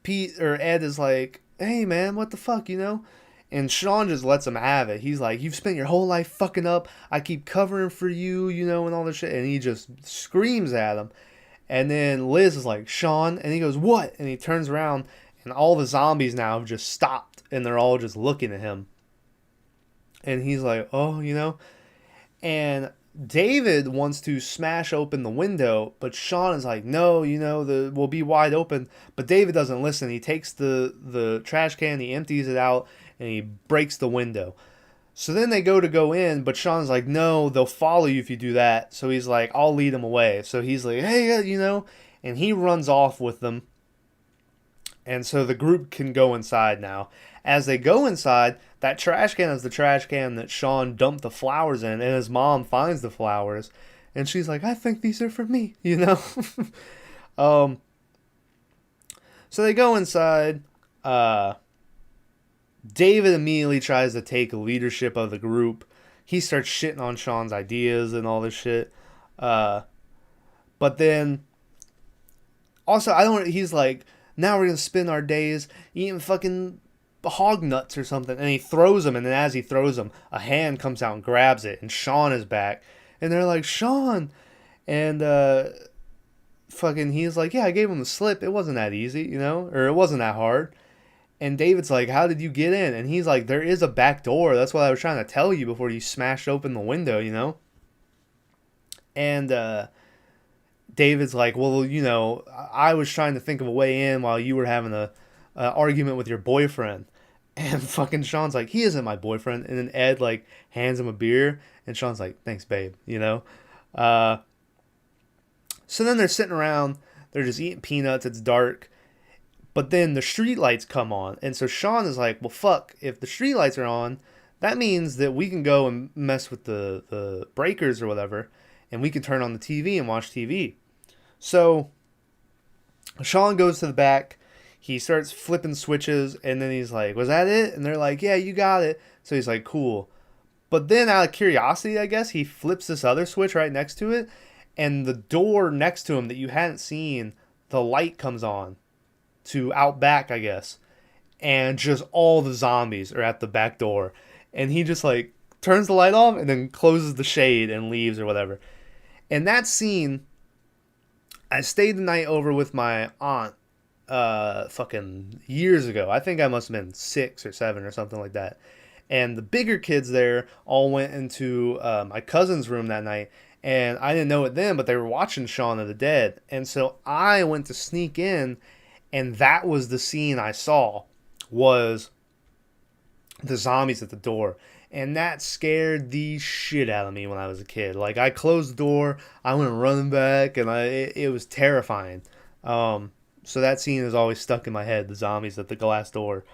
Ed is like, hey man, what the fuck, you know? And Shaun just lets him have it. He's like, you've spent your whole life fucking up. I keep covering for you, you know, and all this shit. And he just screams at him. And then Liz is like, Shaun. And he goes, what? And he turns around, and all the zombies now have just stopped. And they're all just looking at him. And he's like, oh, you know. And David wants to smash open the window, but Shaun is like, no, you know, we'll be wide open. But David doesn't listen. He takes the trash can, he empties it out, and he breaks the window. So then they go in, but Shaun's like, no, they'll follow you if you do that. So he's like, I'll lead them away. So he's like, hey, you know, and he runs off with them. And so the group can go inside now. As they go inside, that trash can is the trash can that Shaun dumped the flowers in, and his mom finds the flowers. And she's like, I think these are for me, you know? So they go inside. David immediately tries to take leadership of the group. He starts shitting on Shaun's ideas and all this shit. But then, also, he's like, now we're going to spend our days eating fucking hog nuts or something. And he throws them, and then as he throws them, a hand comes out and grabs it, and Shaun is back. And they're like, Shaun! And, he's like, yeah, I gave him the slip. It wasn't that easy, you know? Or it wasn't that hard. And David's like, how did you get in? And he's like, there is a back door. That's what I was trying to tell you before you smashed open the window, you know? And David's like, well, you know, I was trying to think of a way in while you were having a argument with your boyfriend. And fucking Shaun's like, he isn't my boyfriend. And then Ed, like, hands him a beer. And Shaun's like, thanks, babe, you know? So then they're sitting around. They're just eating peanuts. It's dark. But then the streetlights come on. And so Shaun is like, well, fuck, if the streetlights are on, that means that we can go and mess with the breakers or whatever, and we can turn on the TV and watch TV. So Shaun goes to the back. He starts flipping switches, and then he's like, was that it? And they're like, yeah, you got it. So he's like, cool. But then out of curiosity, I guess, he flips this other switch right next to it, and the door next to him that you hadn't seen, the light comes on. To out back, I guess, and just all the zombies are at the back door, and he just like turns the light off and then closes the shade and leaves or whatever. And that scene, I stayed the night over with my aunt fucking years ago. I think I must have been 6 or 7 or something like that. And the bigger kids there all went into my cousin's room that night, and I didn't know it then, but they were watching Shaun of the Dead. And so I went to sneak in, and that was the scene I saw, was the zombies at the door. And that scared the shit out of me when I was a kid. Like, I closed the door, I went running back, and it was terrifying. So that scene is always stuck in my head, the zombies at the glass door.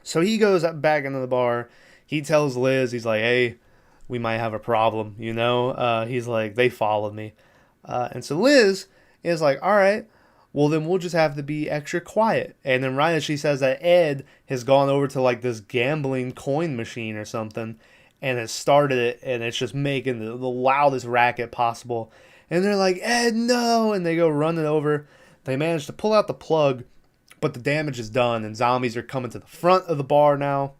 So he goes back into the bar. He tells Liz, he's like, hey, we might have a problem, you know? He's like, they followed me. And so Liz is like, all right, well, then we'll just have to be extra quiet. And then right as she says that, Ed has gone over to like this gambling coin machine or something and has started it, and it's just making the loudest racket possible. And they're like, Ed, no! And they go running over. They manage to pull out the plug, but the damage is done, and zombies are coming to the front of the bar now.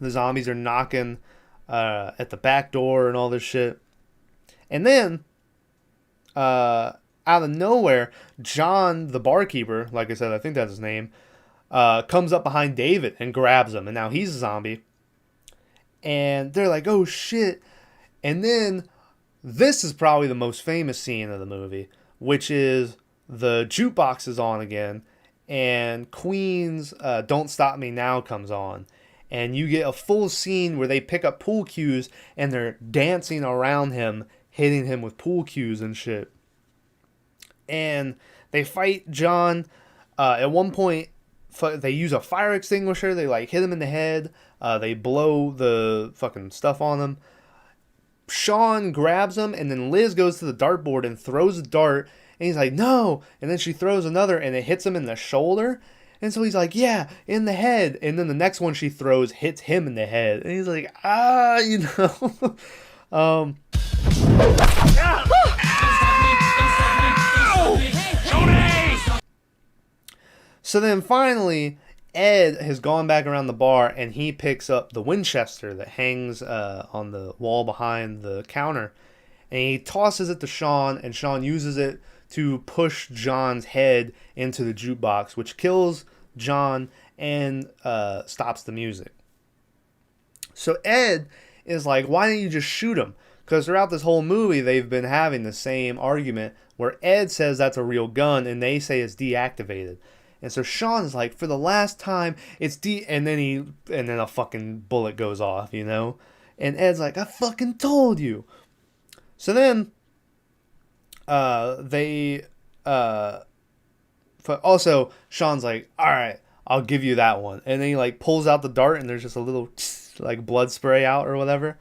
The zombies are knocking at the back door and all this shit. And then, out of nowhere, John, the barkeeper, like I said, I think that's his name, comes up behind David and grabs him. And now he's a zombie. And they're like, oh shit. And then, this is probably the most famous scene of the movie, which is the jukebox is on again, and Queen's Don't Stop Me Now comes on. And you get a full scene where they pick up pool cues, and they're dancing around him, hitting him with pool cues and shit. And they fight John. At one point, they use a fire extinguisher. They like hit him in the head. They blow the fucking stuff on him. Shaun grabs him, and then Liz goes to the dartboard and throws a dart, and he's like, no, and then she throws another, and it hits him in the shoulder, and so he's like, yeah, in the head, and then the next one she throws hits him in the head, and he's like, So then finally, Ed has gone back around the bar, and he picks up the Winchester that hangs on the wall behind the counter, and he tosses it to Shaun, and Shaun uses it to push John's head into the jukebox, which kills John and stops the music. So Ed is like, why didn't you just shoot him? Because throughout this whole movie, they've been having the same argument where Ed says that's a real gun, and they say it's deactivated. And so Shaun's like, for the last time, it's and then a fucking bullet goes off, you know? And Ed's like, I fucking told you. So then, also, Shaun's like, alright, I'll give you that one. And then he, like, pulls out the dart, and there's just a little, like, blood spray out or whatever.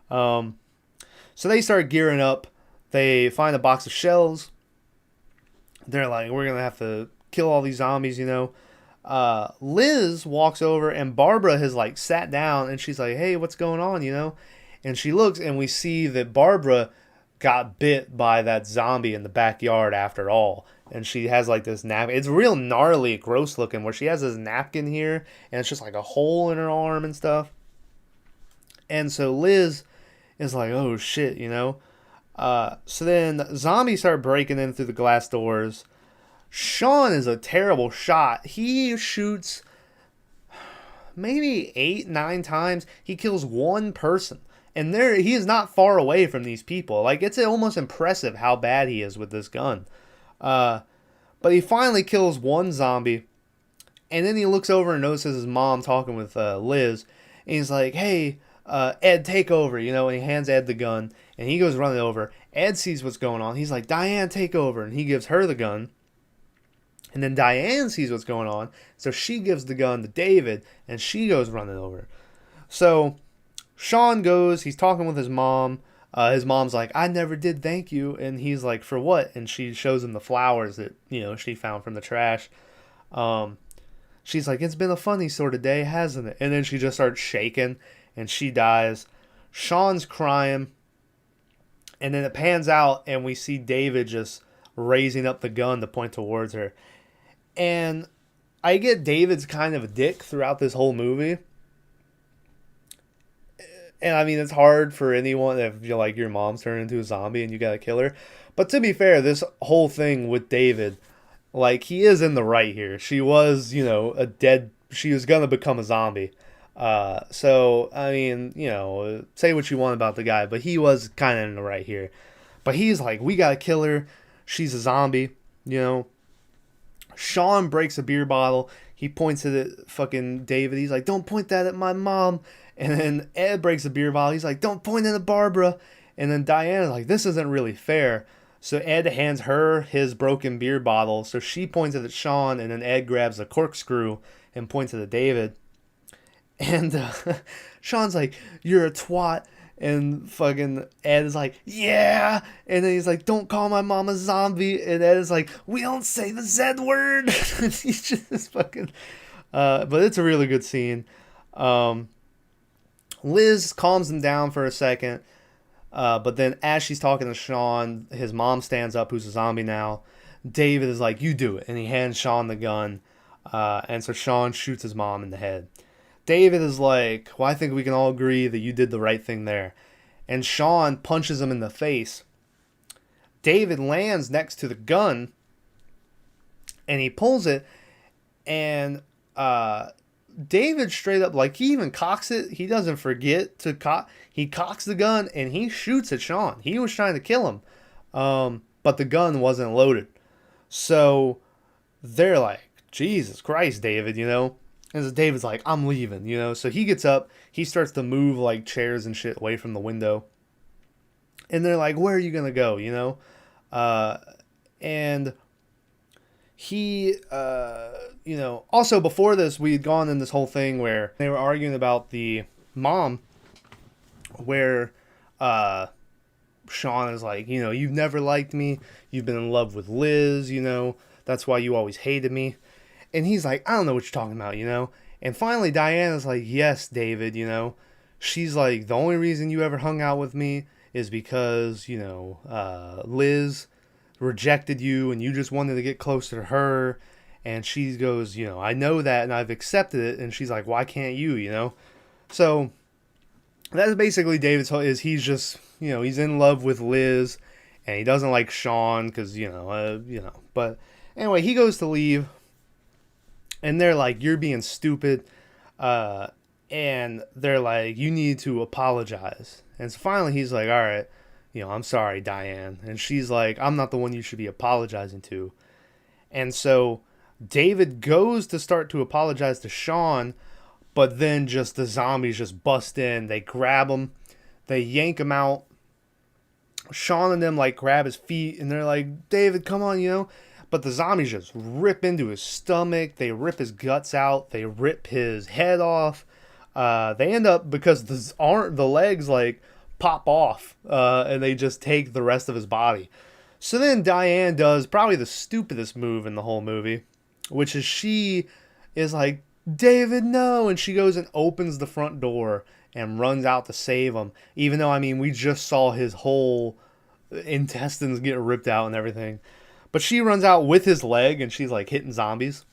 So they start gearing up. They find a box of shells. They're like, we're gonna have to kill all these zombies, you know. Liz walks over, and Barbara has, like, sat down, and she's like, hey, what's going on, you know? And she looks, and we see that Barbara got bit by that zombie in the backyard after all. And she has, like, this napkin. It's real gnarly, gross looking, where she has this napkin here, and it's just, like, a hole in her arm and stuff. And so Liz is like, oh, shit, you know? So then zombies start breaking in through the glass doors. Shaun is a terrible shot. He shoots maybe 8-9 times. He kills one person. And he is not far away from these people. Like, it's almost impressive how bad he is with this gun. But he finally kills one zombie. And then he looks over and notices his mom talking with Liz. And he's like, hey, Ed, take over, you know. And he hands Ed the gun. And he goes running over. Ed sees what's going on. He's like, Diane, take over. And he gives her the gun. And then Diane sees what's going on, so she gives the gun to David, and she goes running over. So Shaun goes, he's talking with his mom. His mom's like, I never did thank you. And he's like, for what? And she shows him the flowers that, you know, she found from the trash. She's like, it's been a funny sort of day, hasn't it? And then she just starts shaking, and she dies. Shaun's crying. And then it pans out, and we see David just raising up the gun to point towards her. And I get David's kind of a dick throughout this whole movie. And I mean, it's hard for anyone if you're like your mom's turned into a zombie and you gotta kill her. But to be fair, this whole thing with David, like, he is in the right here. She was, you know, she was gonna become a zombie. So, I mean, you know, say what you want about the guy, but he was kind of in the right here. But he's like, we gotta kill her. She's a zombie, you know. Shaun breaks a beer bottle. He points it at fucking David. He's like, don't point that at my mom. And then Ed breaks a beer bottle. He's like, don't point it at Barbara. And then Diana's like, this isn't really fair. So Ed hands her his broken beer bottle. So she points it at Shaun. And then Ed grabs a corkscrew and points it at David. And Shaun's like, you're a twat. And fucking Ed is like, yeah. And then he's like, don't call my mom a zombie. And Ed is like, we don't say the Z word. He's just fucking... but it's a really good scene. Liz calms him down for a second. But then as she's talking to Shaun, his mom stands up, who's a zombie now. David is like, you do it. And he hands Shaun the gun. And so Shaun shoots his mom in the head. David is like, well, I think we can all agree that you did the right thing there. And Shaun punches him in the face. David lands next to the gun. And he pulls it. And David straight up, like, he even cocks it. He doesn't forget to cock. He cocks the gun and he shoots at Shaun. He was trying to kill him. But the gun wasn't loaded. So they're like, Jesus Christ, David, you know. And so David's like, I'm leaving, you know. So he gets up. He starts to move, like, chairs and shit away from the window. And they're like, where are you going to go, you know? And he, you know... Also, before this, we had gone in this whole thing where they were arguing about the mom. Where Shaun is like, you've never liked me. You've been in love with Liz, That's why you always hated me. And he's like, I don't know what you're talking about. And finally, Diana's like, yes, David, She's like, the only reason you ever hung out with me is because, Liz rejected you and you just wanted to get closer to her. And she goes, I know that and I've accepted it. And she's like, why can't you, So that's basically David's whole, is he's just, he's in love with Liz and he doesn't like Shaun because, But anyway, he goes to leave and they're like, you're being stupid. And they're like, you need to apologize. And so finally he's like, all right, I'm sorry, Diane. And she's like, I'm not the one you should be apologizing to. And so David goes to start to apologize to Shaun, but then just the zombies just bust in. They grab him. They yank him out. Shaun and them like grab his feet and they're like, David, come on, But the zombies just rip into his stomach. They rip his guts out. They rip his head off. They end up, because the legs like pop off and they just take the rest of his body. So then Diane does probably the stupidest move in the whole movie, which is she is like, David, no. And she goes and opens the front door and runs out to save him. Even though, we just saw his whole intestines get ripped out and everything. But she runs out with his leg and she's like hitting zombies.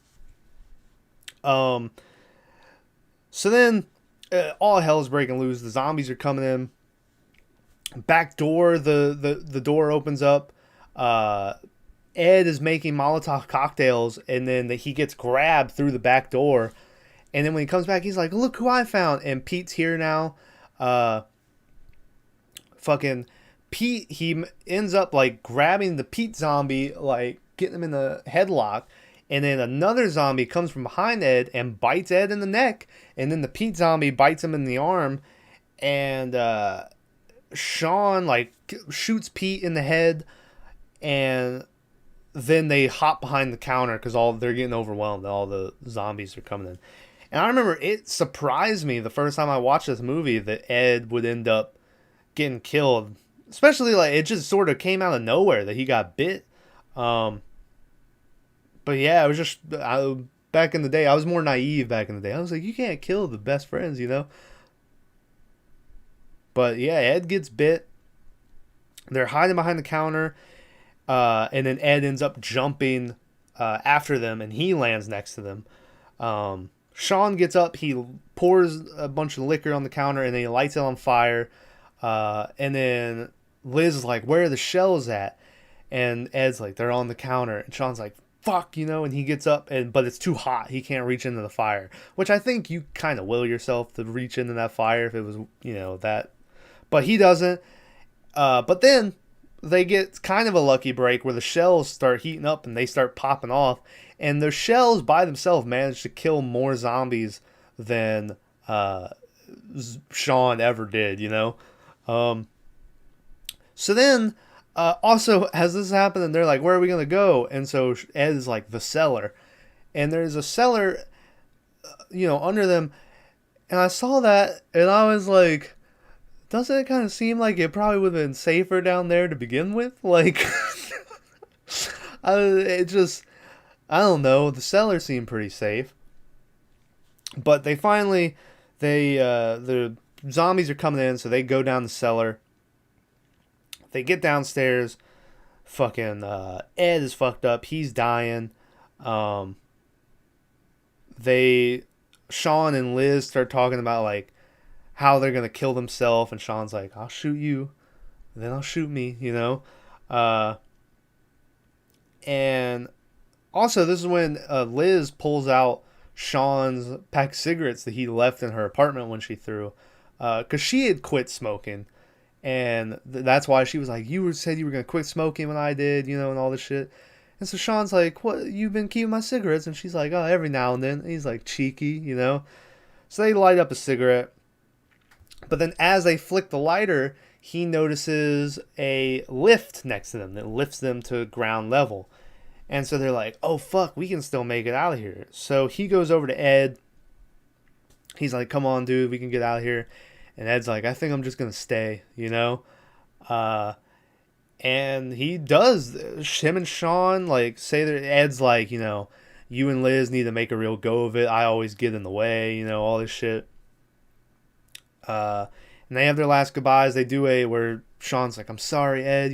So then all hell is breaking loose. The zombies are coming in. Back door, the door opens up. Ed is making Molotov cocktails and then he gets grabbed through the back door. And then when he comes back, he's like, look who I found. And Pete's here now. Fucking Pete, he ends up like grabbing the Pete zombie, like getting him in the headlock. And then another zombie comes from behind Ed and bites Ed in the neck. And then the Pete zombie bites him in the arm. And Shaun like shoots Pete in the head. And then they hop behind the counter because they're getting overwhelmed. All the zombies are coming in. And I remember it surprised me the first time I watched this movie that Ed would end up getting killed. Especially, like, it just sort of came out of nowhere that he got bit. But yeah, it was just, back in the day, I was more naive back in the day. I was like, you can't kill the best friends, But yeah, Ed gets bit. They're hiding behind the counter. And then Ed ends up jumping after them, and he lands next to them. Shaun gets up, he pours a bunch of liquor on the counter, and then he lights it on fire. And then Liz is like, where are the shells at? And Ed's like, they're on the counter. And Shaun's like, fuck, and he gets up, but it's too hot. He can't reach into the fire, which I think you kind of will yourself to reach into that fire if it was, that. But he doesn't. But then they get kind of a lucky break where the shells start heating up and they start popping off. And the shells by themselves manage to kill more zombies than Shaun ever did, So then, also, as this happened, and they're like, where are we going to go? And so Ed is like, the cellar. And there's a cellar, under them. And I saw that, and I was like, doesn't it kind of seem like it probably would have been safer down there to begin with? Like, I don't know. The cellar seemed pretty safe. But they finally, the zombies are coming in, so they go down the cellar. They get downstairs. Fucking Ed is fucked up. He's dying. Shaun and Liz start talking about like how they're gonna kill themselves, and Shaun's like, "I'll shoot you, then I'll shoot me," And also, this is when Liz pulls out Shaun's pack of cigarettes that he left in her apartment when she threw, because she had quit smoking. And that's why she was like, you said you were going to quit smoking when I did, and all this shit. And so Shaun's like, what, you've been keeping my cigarettes? And she's like, oh, every now and then. And he's like, cheeky, So they light up a cigarette. But then as they flick the lighter, he notices a lift next to them that lifts them to ground level. And so they're like, oh, fuck, we can still make it out of here. So he goes over to Ed. He's like, come on, dude, we can get out of here. And Ed's like, I think I'm just going to stay, And he does. Him and Shaun like say that Ed's like, you and Liz need to make a real go of it. I always get in the way, all this shit. And they have their last goodbyes. They do where Shaun's like, I'm sorry, Ed,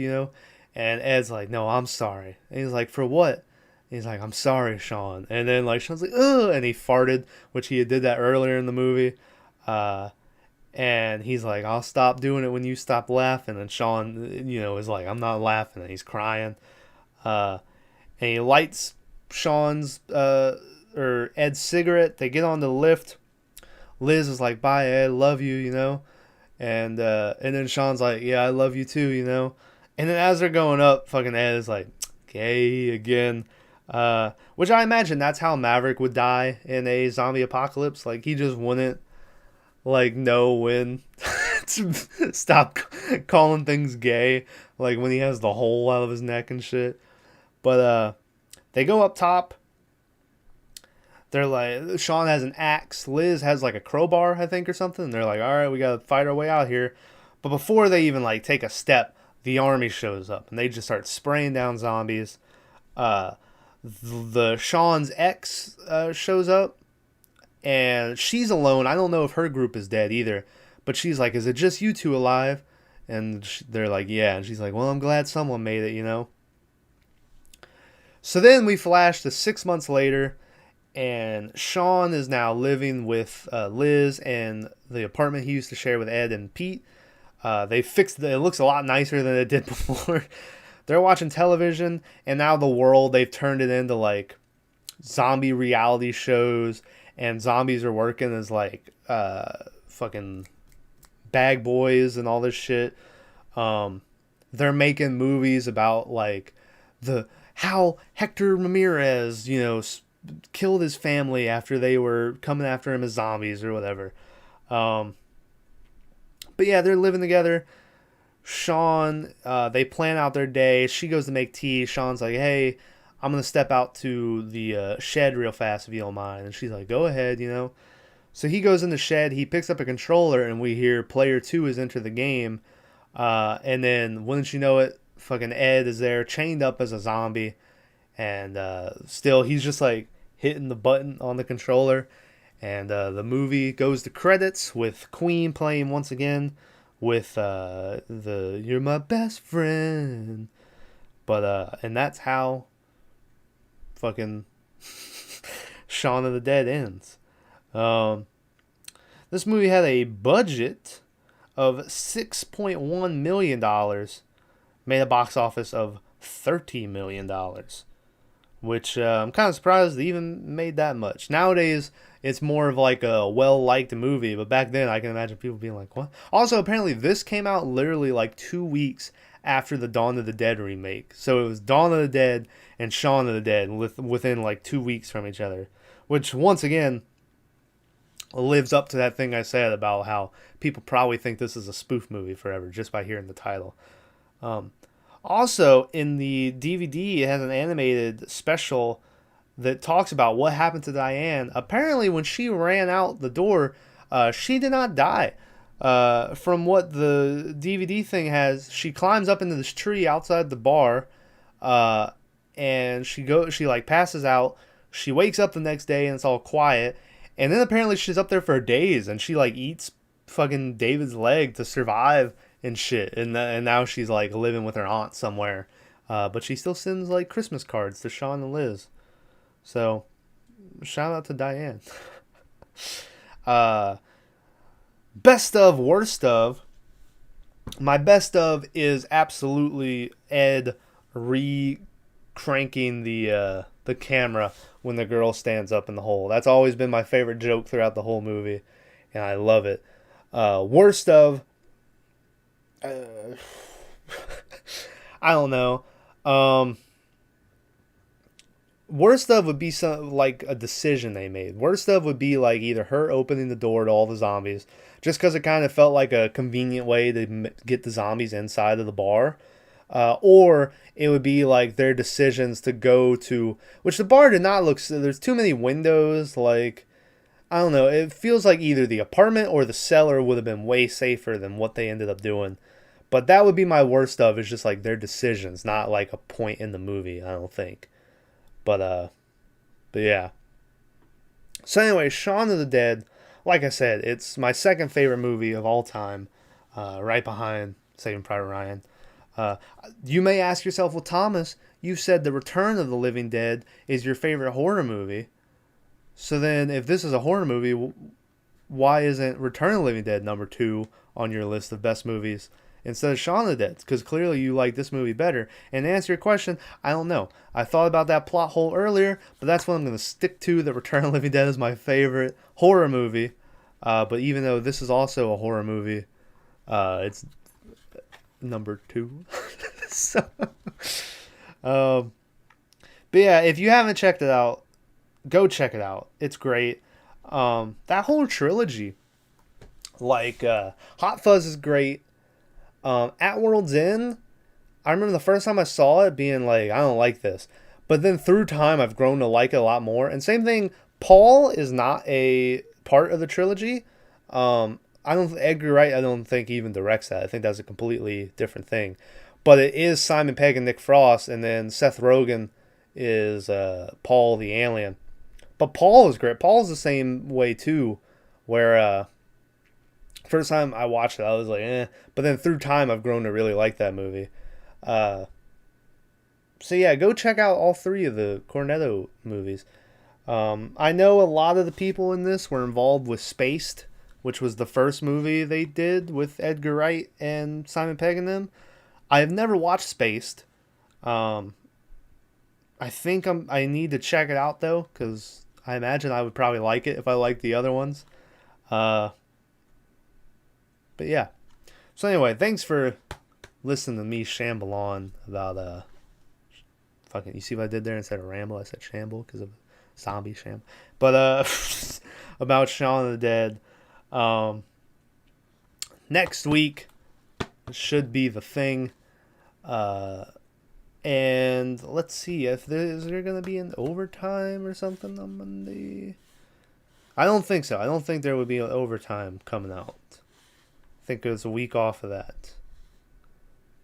and Ed's like, no, I'm sorry. And he's like, for what? And he's like, I'm sorry, Shaun. And then like Shaun's like, ugh, and he farted, which he did that earlier in the movie. And he's like, I'll stop doing it when you stop laughing. And Shaun, is like, I'm not laughing. And he's crying. And he lights Shaun's, or Ed's cigarette. They get on the lift. Liz is like, bye, Ed, love you, And then Shaun's like, yeah, I love you too, And then as they're going up, fucking Ed is like, gay again. Which I imagine that's how Maverick would die in a zombie apocalypse. Like, he just wouldn't know when to stop calling things gay, like when he has the hole out of his neck and shit. But they go up top. They're like, Shaun has an axe, Liz has like a crowbar, I think, or something. And they're like, all right, we gotta fight our way out here. But before they even take a step, the army shows up and they just start spraying down zombies. The Shaun's ex shows up. And she's alone. I don't know if her group is dead either. But she's like, is it just you two alive? And they're like, yeah. And she's like, well, I'm glad someone made it, So then we flash to 6 months later. And Shaun is now living with Liz in the apartment he used to share with Ed and Pete. They fixed it. It looks a lot nicer than it did before. They're watching television. And now the world, they've turned it into zombie reality shows. And zombies are working as fucking bag boys and all this shit. They're making movies about how Hector Ramirez, killed his family after they were coming after him as zombies or whatever. But yeah, they're living together. Shaun, they plan out their day. She goes to make tea. Shaun's like, hey, I'm going to step out to the shed real fast if you don't mind. And she's like, go ahead, So he goes in the shed. He picks up a controller and we hear player 2 has entered the game. And then, wouldn't you know it, fucking Ed is there chained up as a zombie. And still, he's just hitting the button on the controller. And the movie goes to credits with Queen playing once again with the You're My Best Friend. But, and that's how fucking Shaun of the Dead ends. This movie had a budget of $6.1 million, made a box office of $30 million, which I'm kind of surprised they even made that much. Nowadays, it's more of a well-liked movie, but back then I can imagine people being like, what? Also, apparently this came out literally 2 weeks after the Dawn of the Dead remake. So it was Dawn of the Dead and Shaun of the Dead within 2 weeks from each other. Which, once again, lives up to that thing I said about how people probably think this is a spoof movie forever just by hearing the title. Also, in the DVD, it has an animated special that talks about what happened to Diane. Apparently, when she ran out the door, she did not die. From what the DVD thing has, she climbs up into this tree outside the bar, and she passes out. She wakes up the next day and it's all quiet, and then apparently she's up there for days and she eats fucking David's leg to survive and shit, and now she's living with her aunt somewhere, but she still sends Christmas cards to Shaun and Liz. So shout out to Diane. Best of, worst of. My best of is absolutely Ed re-cranking the camera when the girl stands up in the hole. That's always been my favorite joke throughout the whole movie, and I love it. Worst of, I don't know. Worst of would be some a decision they made. Worst of would be either her opening the door to all the zombies, just because it kind of felt like a convenient way to get the zombies inside of the bar, or it would be their decisions to go to, which the bar did not look. There's too many windows. I don't know. It feels like either the apartment or the cellar would have been way safer than what they ended up doing. But that would be my worst of, is just like their decisions, not like a point in the movie, I don't think. But yeah. So anyway, Shaun of the Dead, like I said, it's my second favorite movie of all time, right behind Saving Private Ryan. You may ask yourself, well, Thomas, you said The Return of the Living Dead is your favorite horror movie. So then, if this is a horror movie, why isn't Return of the Living Dead number 2 on your list of best movies instead of Shaun of the Dead? Because clearly you like this movie better. And to answer your question, I don't know. I thought about that plot hole earlier, but that's what I'm going to stick to. The Return of the Living Dead is my favorite horror movie. But even though this is also a horror movie, it's number 2. So, but yeah, if you haven't checked it out, go check it out. It's great. That whole trilogy, like Hot Fuzz is great. At World's End, I remember the first time I saw it being like, I don't like this. But then through time, I've grown to like it a lot more. And same thing, Paul is not a part of the trilogy. Edgar Wright, I don't think even directs that. I think that's a completely different thing. But it is Simon Pegg and Nick Frost, and then Seth Rogen is Paul the alien. But Paul is great. Paul's the same way too, where first time I watched it, I was like, eh. But then through time, I've grown to really like that movie. So yeah, go check out all 3 of the Cornetto movies. I know a lot of the people in this were involved with Spaced, which was the first movie they did with Edgar Wright and Simon Pegg and them. I have never watched Spaced. I think I need to check it out though, because I imagine I would probably like it if I liked the other ones. But yeah. So anyway, thanks for listening to me shamble on about fucking. You see what I did there? Instead of ramble, I said shamble because of zombie shamble. But about Shaun of the Dead. Next week should be The Thing. And let's see if is there gonna be an overtime or something on Monday. I don't think so. I don't think there would be an overtime coming out. I think it's a week off of that.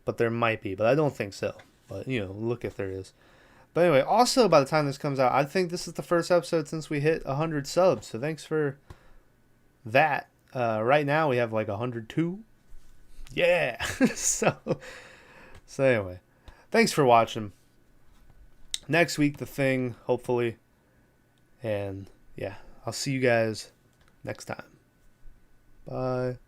But there might be, but I don't think so. But look if there is. But anyway, also by the time this comes out, I think this is the first episode since we hit 100 subs. So thanks for that. Right now we have like 102. Yeah. so anyway, thanks for watching. Next week, The Thing, hopefully. And yeah, I'll see you guys next time. Bye.